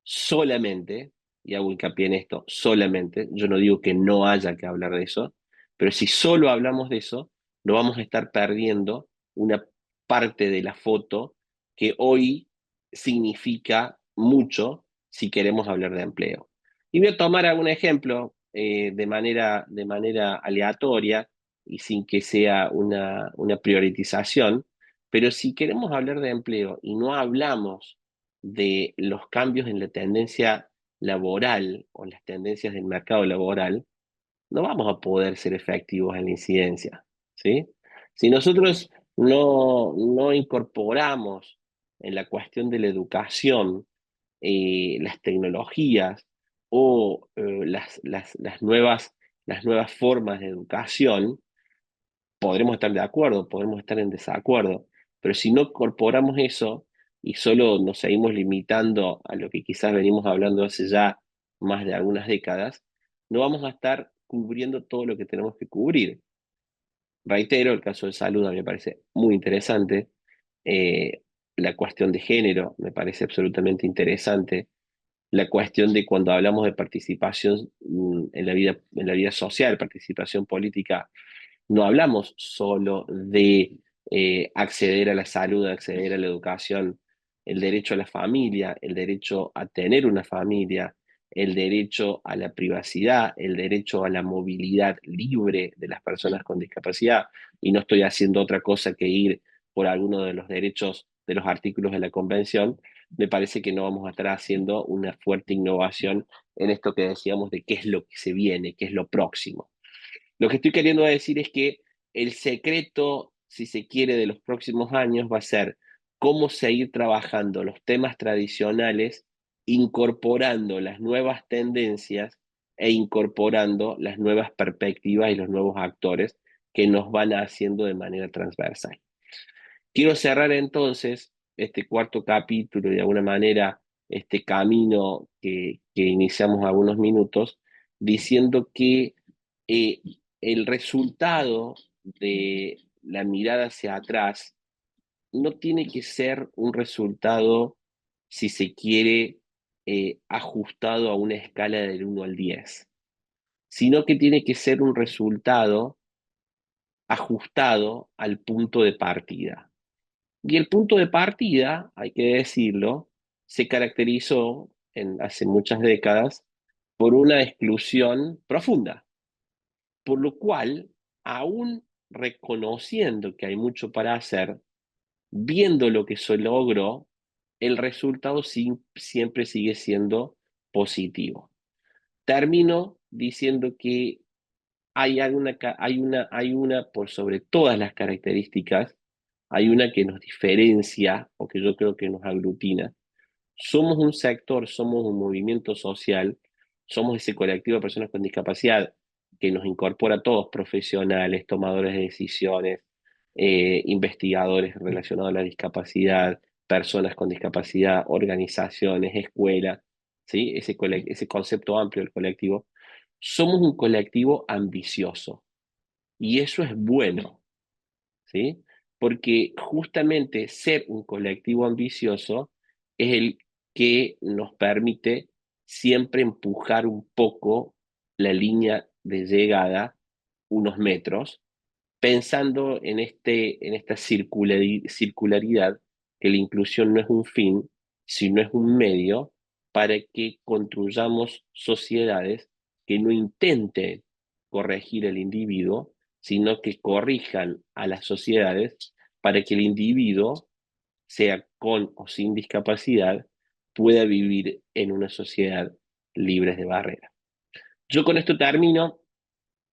solamente, y hago hincapié en esto, solamente, yo no digo que no haya que hablar de eso, pero si solo hablamos de eso, lo vamos a estar perdiendo una parte de la foto que hoy significa mucho si queremos hablar de empleo. Y voy a tomar algún ejemplo de manera aleatoria y sin que sea una prioritización, pero si queremos hablar de empleo y no hablamos de los cambios en la tendencia laboral o las tendencias del mercado laboral, no vamos a poder ser efectivos en la incidencia, ¿sí? Si nosotros no incorporamos en la cuestión de la educación las tecnologías o las nuevas formas de educación, podremos estar de acuerdo, podremos estar en desacuerdo, pero si no incorporamos eso y solo nos seguimos limitando a lo que quizás venimos hablando hace ya más de algunas décadas, no vamos a estar cubriendo todo lo que tenemos que cubrir. Reitero, el caso de salud a mí me parece muy interesante, eh, la cuestión de género me parece absolutamente interesante, la cuestión de cuando hablamos de participación en la vida social, participación política, no hablamos solo de acceder a la salud, acceder a la educación, el derecho a la familia, el derecho a tener una familia, el derecho a la privacidad, el derecho a la movilidad libre de las personas con discapacidad. Y no estoy haciendo otra cosa que ir por alguno de los derechos de los artículos de la Convención. Me parece que no vamos a estar haciendo una fuerte innovación en esto que decíamos de qué es lo que se viene, qué es lo próximo. Lo que estoy queriendo decir es que el secreto, si se quiere, de los próximos años va a ser cómo seguir trabajando los temas tradicionales, incorporando las nuevas tendencias e incorporando las nuevas perspectivas y los nuevos actores que nos van haciendo de manera transversal. Quiero cerrar entonces este cuarto capítulo y de alguna manera este camino que iniciamos algunos minutos diciendo que el resultado de la mirada hacia atrás no tiene que ser un resultado, si se quiere, ajustado a una escala del 1 al 10, sino que tiene que ser un resultado ajustado al punto de partida. Y el punto de partida, hay que decirlo, se caracterizó hace muchas décadas por una exclusión profunda, por lo cual, aún reconociendo que hay mucho para hacer, viendo lo que se logró, el resultado siempre sigue siendo positivo. Termino diciendo que hay una, por sobre todas las características, hay una que nos diferencia o que yo creo que nos aglutina. Somos un sector, somos un movimiento social, somos ese colectivo de personas con discapacidad que nos incorpora a todos, profesionales, tomadores de decisiones, investigadores relacionados a la discapacidad, personas con discapacidad, organizaciones, escuelas, ¿sí? Ese concepto amplio del colectivo. Somos un colectivo ambicioso y eso es bueno, ¿sí? Porque justamente ser un colectivo ambicioso es el que nos permite siempre empujar un poco la línea de llegada unos metros, pensando en esta circularidad, que la inclusión no es un fin, sino es un medio para que construyamos sociedades que no intenten corregir al individuo, sino que corrijan a las sociedades para que el individuo, sea con o sin discapacidad, pueda vivir en una sociedad libre de barreras. Yo con esto termino.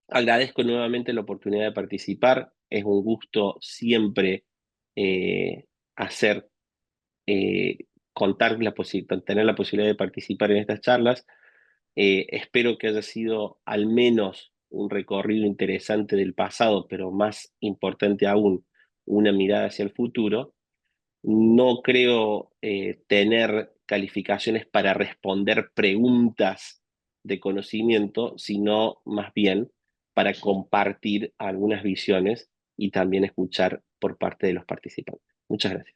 Agradezco nuevamente la oportunidad de participar. Es un gusto siempre eh, hacer, eh, tener la posibilidad de participar en estas charlas. Espero que haya sido al menos un recorrido interesante del pasado, pero más importante aún, una mirada hacia el futuro. No creo tener calificaciones para responder preguntas de conocimiento, sino más bien para compartir algunas visiones y también escuchar por parte de los participantes. Muchas gracias.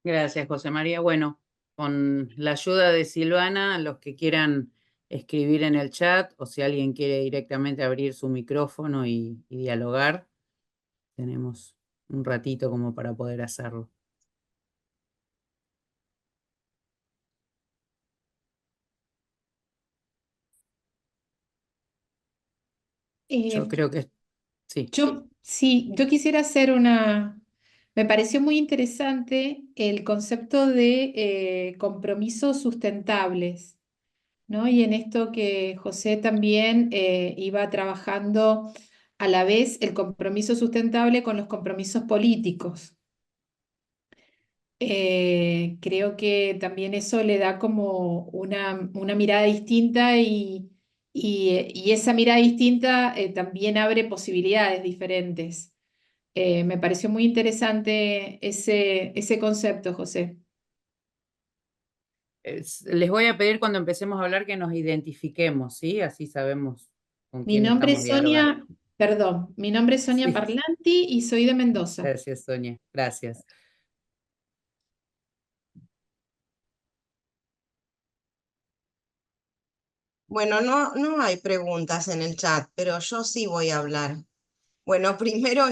Gracias, José María. Bueno, con la ayuda de Silvana, los que quieran escribir en el chat o si alguien quiere directamente abrir su micrófono y dialogar, tenemos un ratito como para poder hacerlo. Yo creo que sí. Yo quisiera hacer me pareció muy interesante el concepto de compromisos sustentables, ¿no? Y en esto que José también iba trabajando a la vez el compromiso sustentable con los compromisos políticos. Creo que también eso le da como una mirada distinta y esa mirada distinta también abre posibilidades diferentes. Me pareció muy interesante ese concepto, José. Les voy a pedir cuando empecemos a hablar que nos identifiquemos, ¿sí? Así sabemos con Mi quién nombre estamos es Sonia, dialogando. perdón, mi nombre es Sonia Sí. Parlanti y soy de Mendoza. Gracias, Sonia. Gracias. Bueno, no hay preguntas en el chat, pero yo sí voy a hablar. Bueno, primero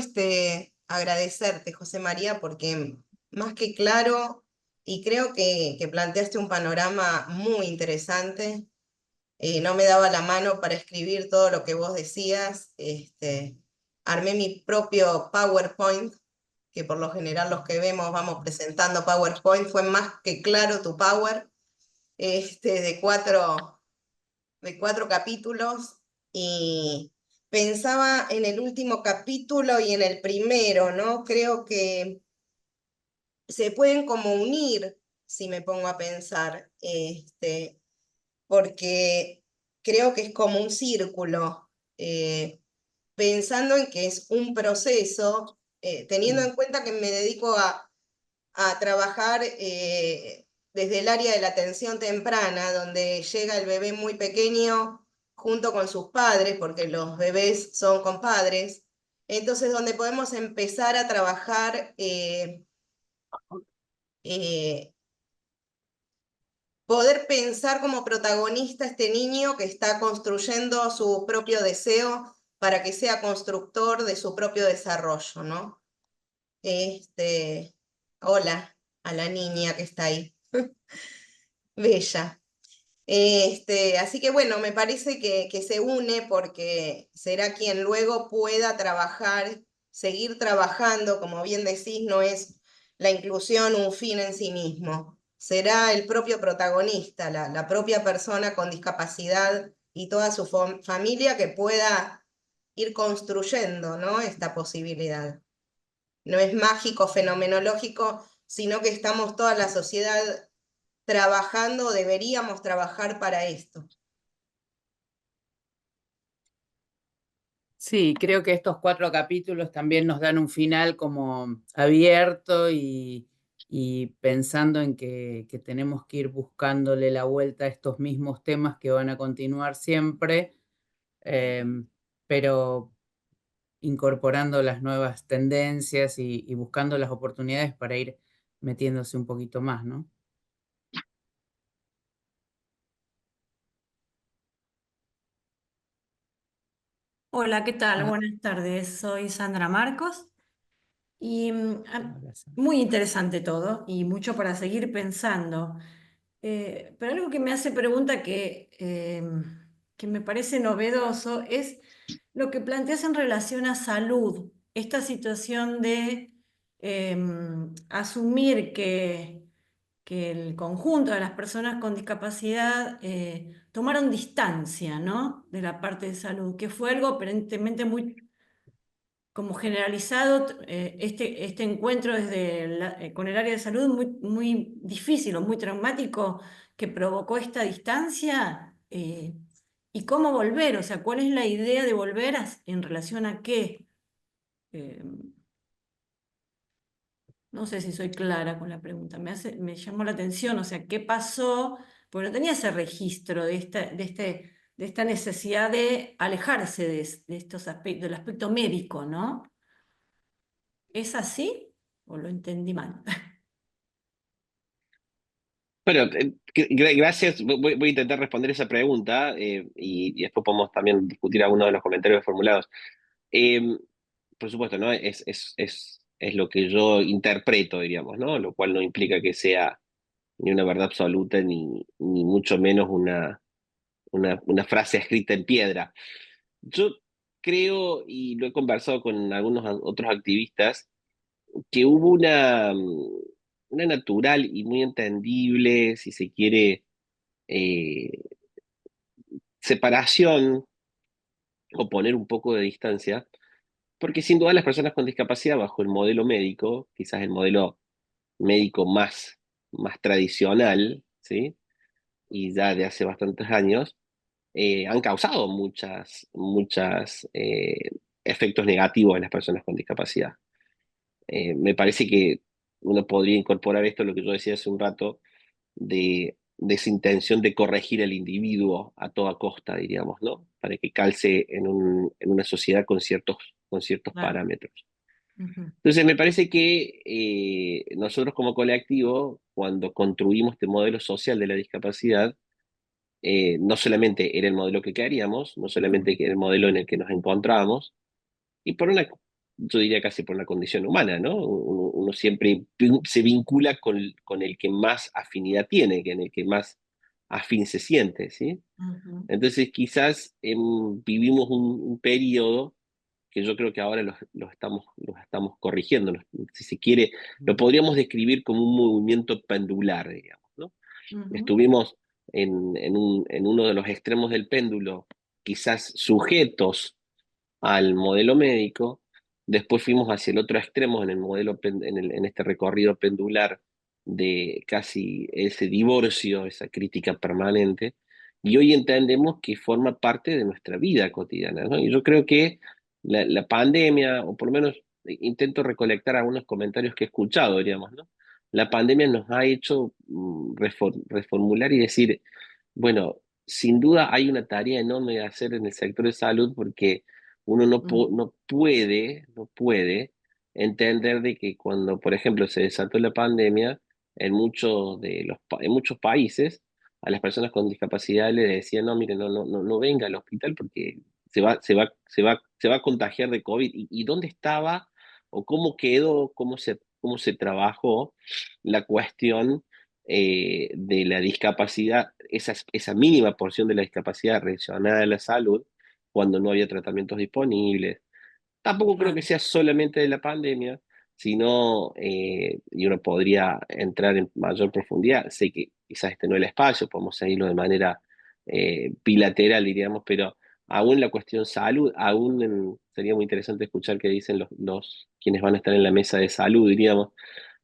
agradecerte, José María, porque más que claro, y creo que planteaste un panorama muy interesante. No me daba la mano para escribir todo lo que vos decías. Armé mi propio PowerPoint, que por lo general los que vemos vamos presentando PowerPoint. Fue más que claro tu Power, de cuatro capítulos, y pensaba en el último capítulo y en el primero, ¿no? Creo que se pueden como unir, si me pongo a pensar, porque creo que es como un círculo, pensando en que es un proceso, teniendo en cuenta que me dedico a trabajar desde el área de la atención temprana, donde llega el bebé muy pequeño junto con sus padres, porque los bebés son compadres, entonces donde podemos empezar a trabajar poder pensar como protagonista a este niño que está construyendo su propio deseo para que sea constructor de su propio desarrollo, ¿no? Hola a la niña que está ahí, bella. Así que bueno, me parece que se une porque será quien luego pueda trabajar, seguir trabajando, como bien decís, no es la inclusión un fin en sí mismo. Será el propio protagonista, la propia persona con discapacidad y toda su familia que pueda ir construyendo, ¿no? Esta posibilidad. No es mágico, fenomenológico, sino que estamos toda la sociedad trabajando, deberíamos trabajar para esto. Sí, creo que estos 4 capítulos también nos dan un final como abierto y pensando en que tenemos que ir buscándole la vuelta a estos mismos temas que van a continuar siempre, pero incorporando las nuevas tendencias y buscando las oportunidades para ir metiéndose un poquito más, ¿no? Hola, ¿qué tal? Ah, Buenas tardes. Soy Sandra Marcos y ahora sí. muy interesante todo y mucho para seguir pensando. Pero algo que me hace pregunta que me parece novedoso es lo que planteas en relación a salud, esta situación de asumir que el conjunto de las personas con discapacidad tomaron distancia, ¿no?, de la parte de salud, que fue algo aparentemente muy como generalizado, este encuentro con el área de salud muy, muy difícil o muy traumático que provocó esta distancia, y cómo volver, o sea, cuál es la idea de volver en relación a qué. Eh, no sé si soy clara con la pregunta, me llamó la atención, o sea, ¿qué pasó? Porque no tenía ese registro de esta necesidad de alejarse de estos aspectos, del aspecto médico, ¿no? ¿Es así o lo entendí mal? Bueno, gracias. Voy a intentar responder esa pregunta y después podemos también discutir algunos de los comentarios formulados. Eh, por supuesto, ¿no? Es lo que yo interpreto, diríamos, ¿no? Lo cual no implica que sea ni una verdad absoluta ni mucho menos una frase escrita en piedra. Yo creo, y lo he conversado con algunos otros activistas, que hubo una natural y muy entendible, si se quiere, eh, separación o poner un poco de distancia, porque sin duda las personas con discapacidad bajo el modelo médico, quizás el modelo médico más tradicional, ¿sí? Y ya de hace bastantes años, han causado muchas efectos negativos en las personas con discapacidad. Me parece que uno podría incorporar esto, lo que yo decía hace un rato, de esa intención de corregir al individuo a toda costa, diríamos, ¿no? Para que calce en una sociedad con ciertos Claro. parámetros. Ujú. Entonces, me parece que nosotros como colectivo, cuando construimos este modelo social de la discapacidad, no solamente era el modelo que queríamos, no solamente era el modelo en el que nos encontrábamos, y yo diría casi por una condición humana, ¿no? Uno siempre se vincula con el que más afinidad tiene, en el que más afín se siente, ¿sí? Ujú. Entonces quizás vivimos un periodo que yo creo que ahora los estamos corrigiendo, si se quiere, lo podríamos describir como un movimiento pendular, digamos, ¿no? Ujú. Estuvimos en uno de los extremos del péndulo, quizás sujetos al modelo médico, después fuimos hacia el otro extremo en el modelo, en este recorrido pendular de casi ese divorcio, esa crítica permanente, y hoy entendemos que forma parte de nuestra vida cotidiana, ¿no? Y yo creo que la pandemia, o por lo menos intento recolectar algunos comentarios que he escuchado, diríamos, ¿no? la pandemia nos ha hecho reformular y decir, bueno, sin duda hay una tarea enorme de hacer en el sector de salud porque uno no puede entender de que cuando, por ejemplo, se desató la pandemia, en muchos países, a las personas con discapacidad le decían, no, mire, no venga al hospital porque se va a contagiar de COVID. ¿Y dónde estaba o cómo quedó, cómo se trabajó la cuestión de la discapacidad, esa mínima porción de la discapacidad relacionada a la salud, cuando no había tratamientos disponibles? Tampoco creo que Claro, sea solamente de la pandemia, sino, y uno podría entrar en mayor profundidad. Sé que quizás este no es el espacio, podemos seguirlo de manera bilateral, diríamos, pero aún la cuestión salud, sería muy interesante escuchar qué dicen quienes van a estar en la mesa de salud, diríamos,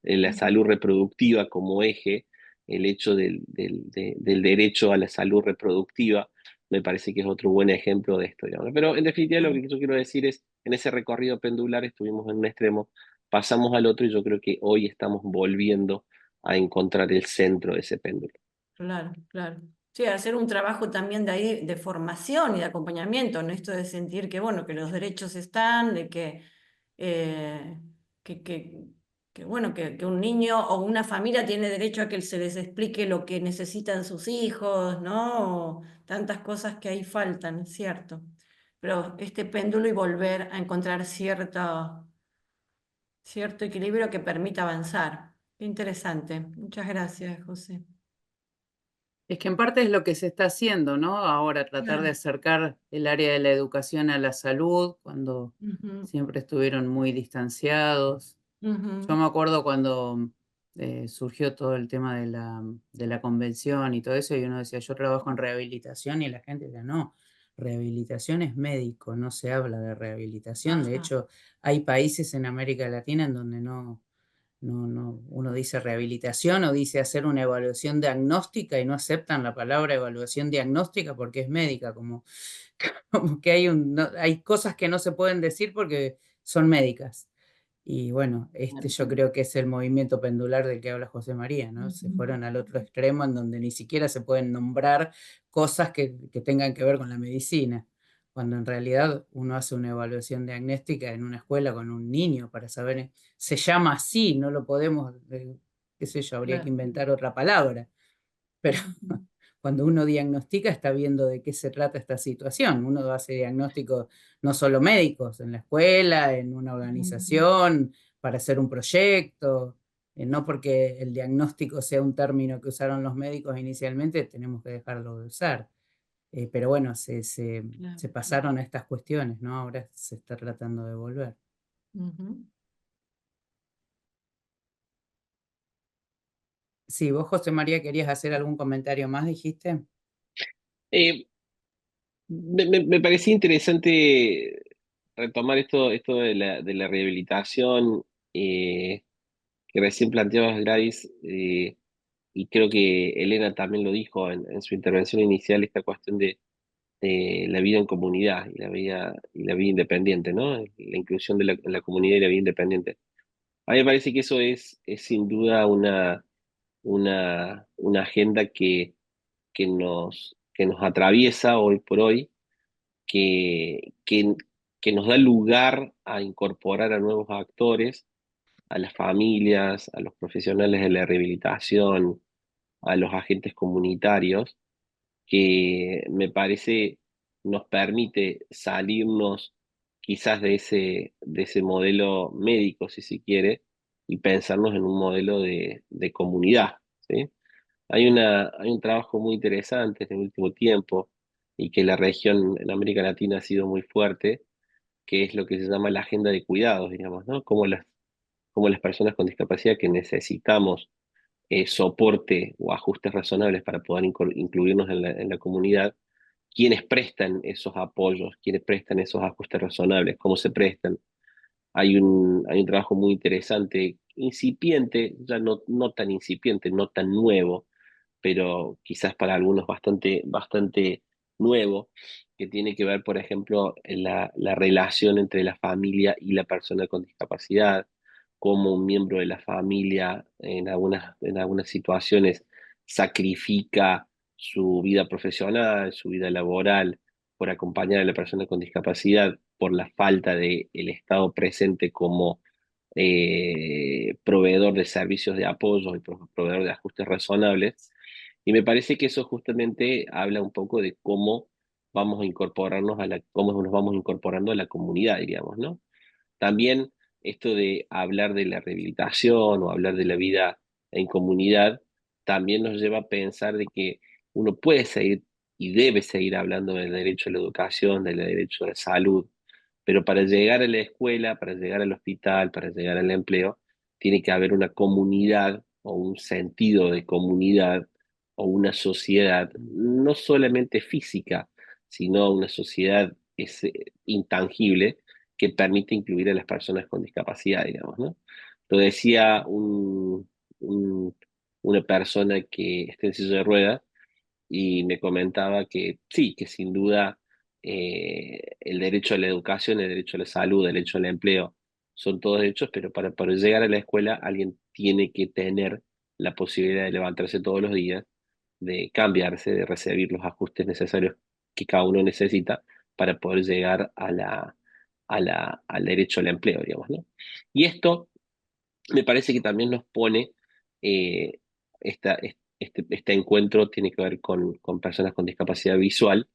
la salud ujú, reproductiva como eje, el hecho del derecho a la salud reproductiva, me parece que es otro buen ejemplo de esto, digamos. Pero en definitiva lo ujú. que yo quiero decir es, en ese recorrido pendular estuvimos en un extremo, pasamos al otro y yo creo que hoy estamos volviendo a encontrar el centro de ese péndulo. Claro, claro. Sí, hacer un trabajo también de ahí de formación y de acompañamiento, ¿no? Esto de sentir que, bueno, que los derechos están, de eh, que, que, bueno, que un niño o una familia tiene derecho a que se les explique lo que necesitan sus hijos, ¿no? O tantas cosas que ahí faltan, es cierto. Pero este péndulo y volver a encontrar cierto equilibrio que permita avanzar. Qué interesante. Muchas gracias, José. Es que en parte es lo que se está haciendo, ¿no? Ahora tratar de Claro. acercar el área de la educación a la salud, cuando Ujú, siempre estuvieron muy distanciados. Yo ujú, me acuerdo cuando surgió todo el tema de la convención y todo eso, y uno decía, yo trabajo en rehabilitación, y la gente decía, no, rehabilitación es médico, no se habla de rehabilitación. De ajá, hecho, hay países en América Latina en donde no, uno dice rehabilitación o dice hacer una evaluación diagnóstica y no aceptan la palabra evaluación diagnóstica porque es médica, como, como que hay cosas que no se pueden decir porque son médicas. Y bueno, claro. yo creo que es el movimiento pendular del que habla José María, ¿no? Se Ujú, fueron al otro extremo en donde ni siquiera se pueden nombrar cosas que tengan que ver con la medicina, cuando en realidad uno hace una evaluación diagnóstica en una escuela con un niño para saber, se llama así, no lo podemos, qué sé yo, habría que claro. inventar otra palabra, pero Ujú, cuando uno diagnostica está viendo de qué se trata esta situación. Uno hace diagnósticos no solo médicos, en la escuela, en una ujú, organización, para hacer un proyecto. No porque el diagnóstico sea un término que usaron los médicos inicialmente, tenemos que dejarlo de usar. Pero bueno, claro. se pasaron a estas cuestiones, ¿no? Ahora se está tratando de volver. Ujú. Sí, vos, José María, querías hacer algún comentario más, dijiste. Eh, me parecía interesante retomar esto de la rehabilitación que recién planteabas, Gladys, y creo que Elena también lo dijo en su intervención inicial, esta cuestión de la vida en comunidad y la vida independiente, ¿no? La inclusión en la comunidad y la vida independiente. A mí me parece que eso es sin duda una agenda que nos atraviesa hoy por hoy, que, que, que nos da lugar a incorporar a nuevos actores, a las familias, a los profesionales de la rehabilitación, a los agentes comunitarios, que me parece nos permite salirnos quizás de ese modelo médico, si se quiere, y pensarnos en un modelo de comunidad, ¿sí? Hay un trabajo muy interesante en el último tiempo y que la región en América Latina ha sido muy fuerte, que es lo que se llama la agenda de cuidados, digamos, ¿no? Como las personas con discapacidad que necesitamos soporte o ajustes razonables para poder incluirnos en la comunidad, quiénes prestan esos apoyos, quiénes prestan esos ajustes razonables, cómo se prestan. Hay un trabajo muy interesante, incipiente, ya no tan incipiente, no tan nuevo, pero quizás para algunos bastante, bastante nuevo, que tiene que ver, por ejemplo, en la relación entre la familia y la persona con discapacidad, cómo un miembro de la familia en algunas situaciones sacrifica su vida profesional, su vida laboral, por acompañar a la persona con discapacidad, por la falta de el Estado presente como proveedor de servicios de apoyo y proveedor de ajustes razonables. Y me parece que eso justamente habla un poco de cómo vamos a incorporarnos cómo nos vamos incorporando a la comunidad, diríamos, ¿no? También esto de hablar de la rehabilitación o hablar de la vida en comunidad, también nos lleva a pensar de que uno puede seguir y debe seguir hablando del derecho a la educación, del derecho a la salud, pero para llegar a la escuela, para llegar al hospital, para llegar al empleo, tiene que haber una comunidad o un sentido de comunidad o una sociedad, no solamente física, sino una sociedad intangible que permite incluir a las personas con discapacidad, digamos, ¿no? Lo decía una persona que está en silla de ruedas y me comentaba que sí, que sin duda el derecho a la educación, el derecho a la salud, el derecho al empleo, son todos derechos, pero para llegar a la escuela alguien tiene que tener la posibilidad de levantarse todos los días, de cambiarse, de recibir los ajustes necesarios que cada uno necesita para poder llegar al derecho al empleo, digamos, ¿no? Y esto me parece que también nos pone, eh, este encuentro tiene que ver con personas con discapacidad visual,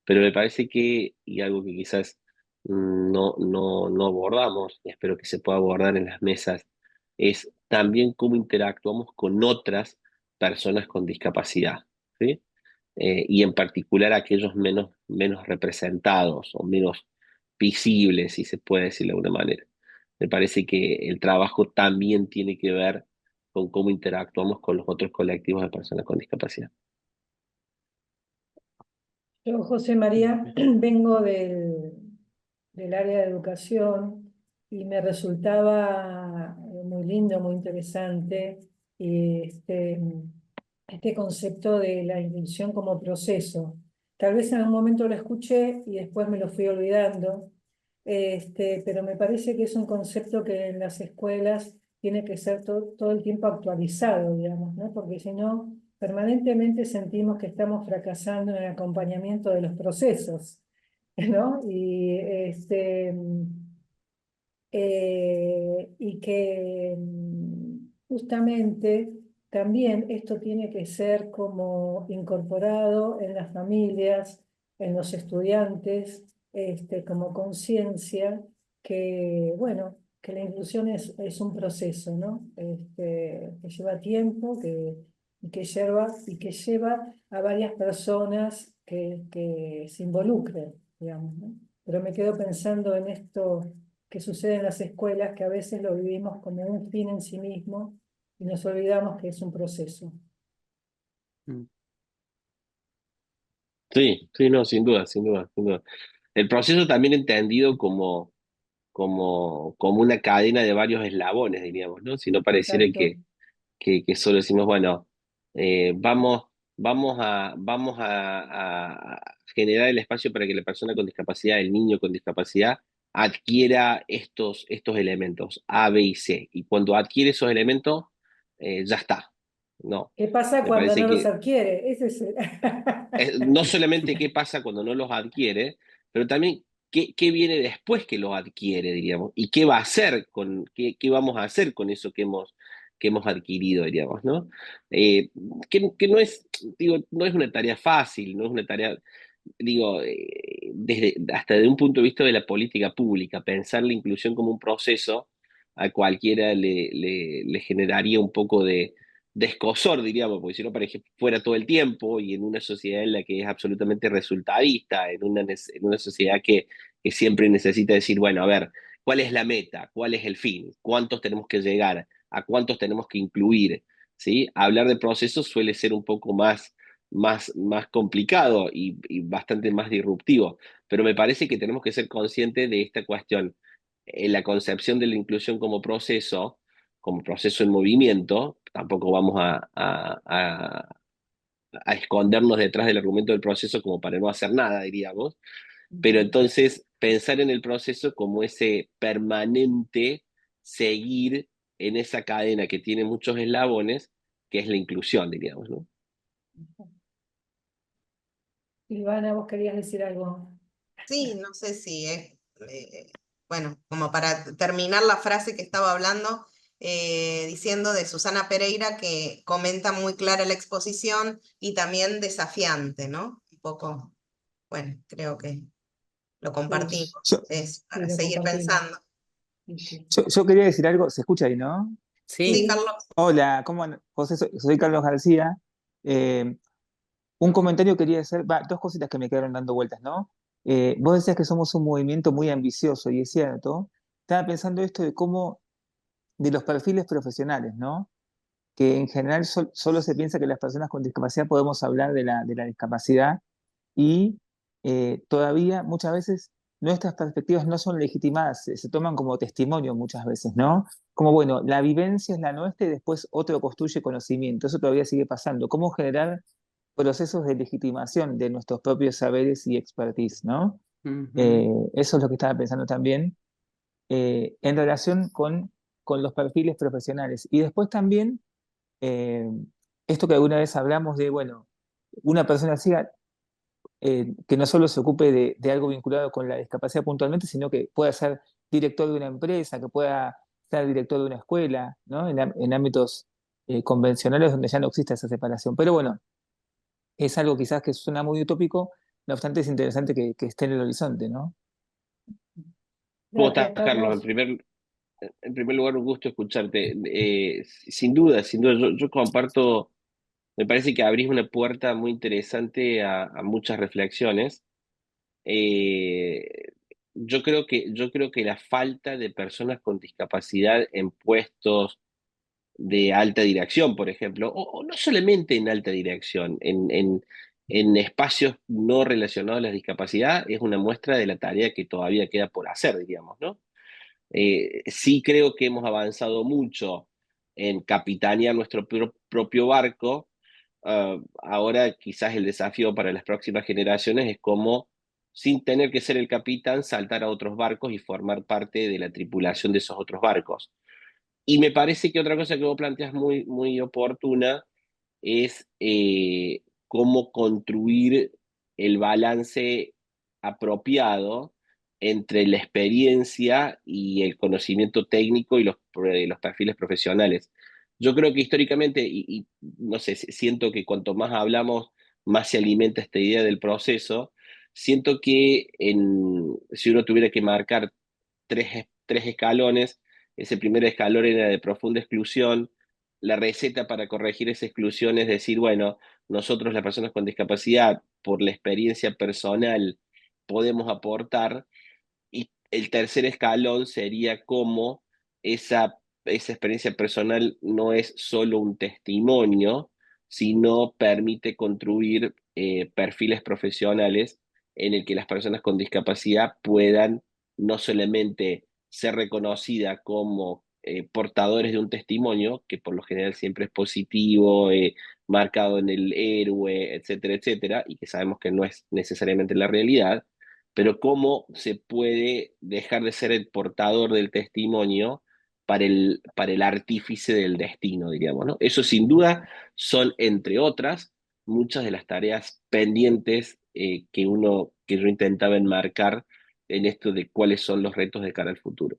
pero me parece que, y algo que quizás no abordamos, y espero que se pueda abordar en las mesas, es también cómo interactuamos con otras personas con discapacidad, ¿sí? Y en particular aquellos menos representados o menos visibles, si se puede decir de alguna manera. Me parece que el trabajo también tiene que ver con cómo interactuamos con los otros colectivos de personas con discapacidad. Yo, José María, vengo del área de educación y me resultaba muy lindo, muy interesante este concepto de la inclusión como proceso. Tal vez en un momento lo escuché y después me lo fui olvidando, pero me parece que es un concepto que en las escuelas tiene que ser todo el tiempo actualizado, digamos, ¿no? Porque si no, permanentemente sentimos que estamos fracasando en el acompañamiento de los procesos, ¿no? Y que justamente también esto tiene que ser como incorporado en las familias, en los estudiantes, como conciencia que, bueno, que la inclusión es un proceso, ¿no? Que lleva tiempo, y que lleva a varias personas que se involucren, digamos, ¿no? Pero me quedo pensando en esto que sucede en las escuelas, que a veces lo vivimos como un fin en sí mismo y nos olvidamos que es un proceso. Mm. Sí, sí, no, sin duda, sin duda, sin duda. El proceso también entendido como una cadena de varios eslabones, diríamos, ¿no? Si no pareciera Exacto. que solo decimos, bueno, vamos a generar el espacio para que la persona con discapacidad, el niño con discapacidad, adquiera estos elementos, A, B y C. Y cuando adquiere esos elementos, ya está. No, ¿Qué pasa me cuando parece no los que adquiere? Ese es no solamente qué pasa cuando no los adquiere, pero también qué viene después que los adquiere, diríamos, y qué va a hacer qué vamos a hacer con eso que hemos adquirido, diríamos, ¿no? Eh, que no es, digo, no es una tarea fácil, no es una tarea, digo, hasta desde un punto de vista de la política pública, pensar la inclusión como un proceso a cualquiera le generaría un poco de escozor, diríamos, porque si no parece fuera todo el tiempo y en una sociedad en la que es absolutamente resultadista, en una sociedad que siempre necesita decir, bueno, a ver, ¿cuál es la meta? ¿Cuál es el fin? ¿Cuántos tenemos que llegar? ¿A cuántos tenemos que incluir? ¿Sí? Hablar de procesos suele ser un poco más complicado y bastante más disruptivo, pero me parece que tenemos que ser conscientes de esta cuestión. En la concepción de la inclusión como proceso en movimiento, tampoco vamos a escondernos detrás del argumento del proceso como para no hacer nada, diríamos, pero entonces pensar en el proceso como ese permanente seguir en esa cadena que tiene muchos eslabones, que es la inclusión, diríamos, ¿no? Silvana, vos querías decir algo. Sí, no sé si es, bueno, como para terminar la frase que estaba hablando, diciendo de Susana Pereira, que comenta muy clara la exposición y también desafiante, ¿no? Un poco, bueno, creo que lo compartimos, Yo, es Sí, para lo seguir compartimos. pensando. Sí, sí. yo quería decir algo, ¿se escucha ahí, no? Sí, Sí, Carlos. Hola, ¿cómo andan? José, soy Carlos García. Eh, un comentario quería hacer, dos cositas que me quedaron dando vueltas, ¿no? Vos decías que somos un movimiento muy ambicioso, y es cierto. Estaba pensando esto de cómo, de los perfiles profesionales, ¿no? Que en general solo se piensa que las personas con discapacidad podemos hablar de la discapacidad y todavía muchas veces nuestras perspectivas no son legitimadas, se toman como testimonio muchas veces, ¿no? Como bueno, la vivencia es la nuestra y después otro construye conocimiento, eso todavía sigue pasando. ¿Cómo generar procesos de legitimación de nuestros propios saberes y expertise, ¿no? ujú, Eso es lo que estaba pensando también en relación con los perfiles profesionales. Y después también eh, esto que alguna vez hablamos de, bueno, una persona ciega que no solo se ocupe de algo vinculado con la discapacidad puntualmente, sino que pueda ser director de una empresa, que pueda ser director de una escuela, ¿no? En ámbitos convencionales donde ya no existe esa separación. Pero bueno, es algo quizás que suena muy utópico, no obstante es interesante que esté en el horizonte, ¿no? ¿Cómo Gracias, estás, Carlos? Carlos. En primer lugar, un gusto escucharte. Sin duda, sin duda, yo comparto, me parece que abrís una puerta muy interesante a muchas reflexiones. Eh, yo creo que la falta de personas con discapacidad en puestos de alta dirección, por ejemplo, o no solamente en alta dirección, en espacios no relacionados a la discapacidad, es una muestra de la tarea que todavía queda por hacer, diríamos, ¿no? Sí creo que hemos avanzado mucho en capitanear nuestro propio barco. Ahora quizás el desafío para las próximas generaciones es cómo, sin tener que ser el capitán, saltar a otros barcos y formar parte de la tripulación de esos otros barcos. Y me parece que otra cosa que vos planteas muy, muy oportuna es cómo construir el balance apropiado entre la experiencia y el conocimiento técnico y los perfiles profesionales. Yo creo que históricamente, y no sé, siento que cuanto más hablamos, más se alimenta esta idea del proceso. Siento que si uno tuviera que marcar tres escalones, ese primer escalón era de profunda exclusión. La receta para corregir esa exclusión es decir, bueno, nosotros las personas con discapacidad, por la experiencia personal, podemos aportar. Y el tercer escalón sería cómo esa experiencia personal no es solo un testimonio, sino permite construir perfiles profesionales en el que las personas con discapacidad puedan no solamente ser reconocidas como portadores de un testimonio, que por lo general siempre es positivo, marcado en el héroe, etcétera, etcétera, y que sabemos que no es necesariamente la realidad, pero cómo se puede dejar de ser el portador del testimonio para el artífice del destino, diríamos, ¿no? Eso sin duda son, entre otras, muchas de las tareas pendientes que yo intentaba enmarcar en esto de cuáles son los retos de cara al futuro.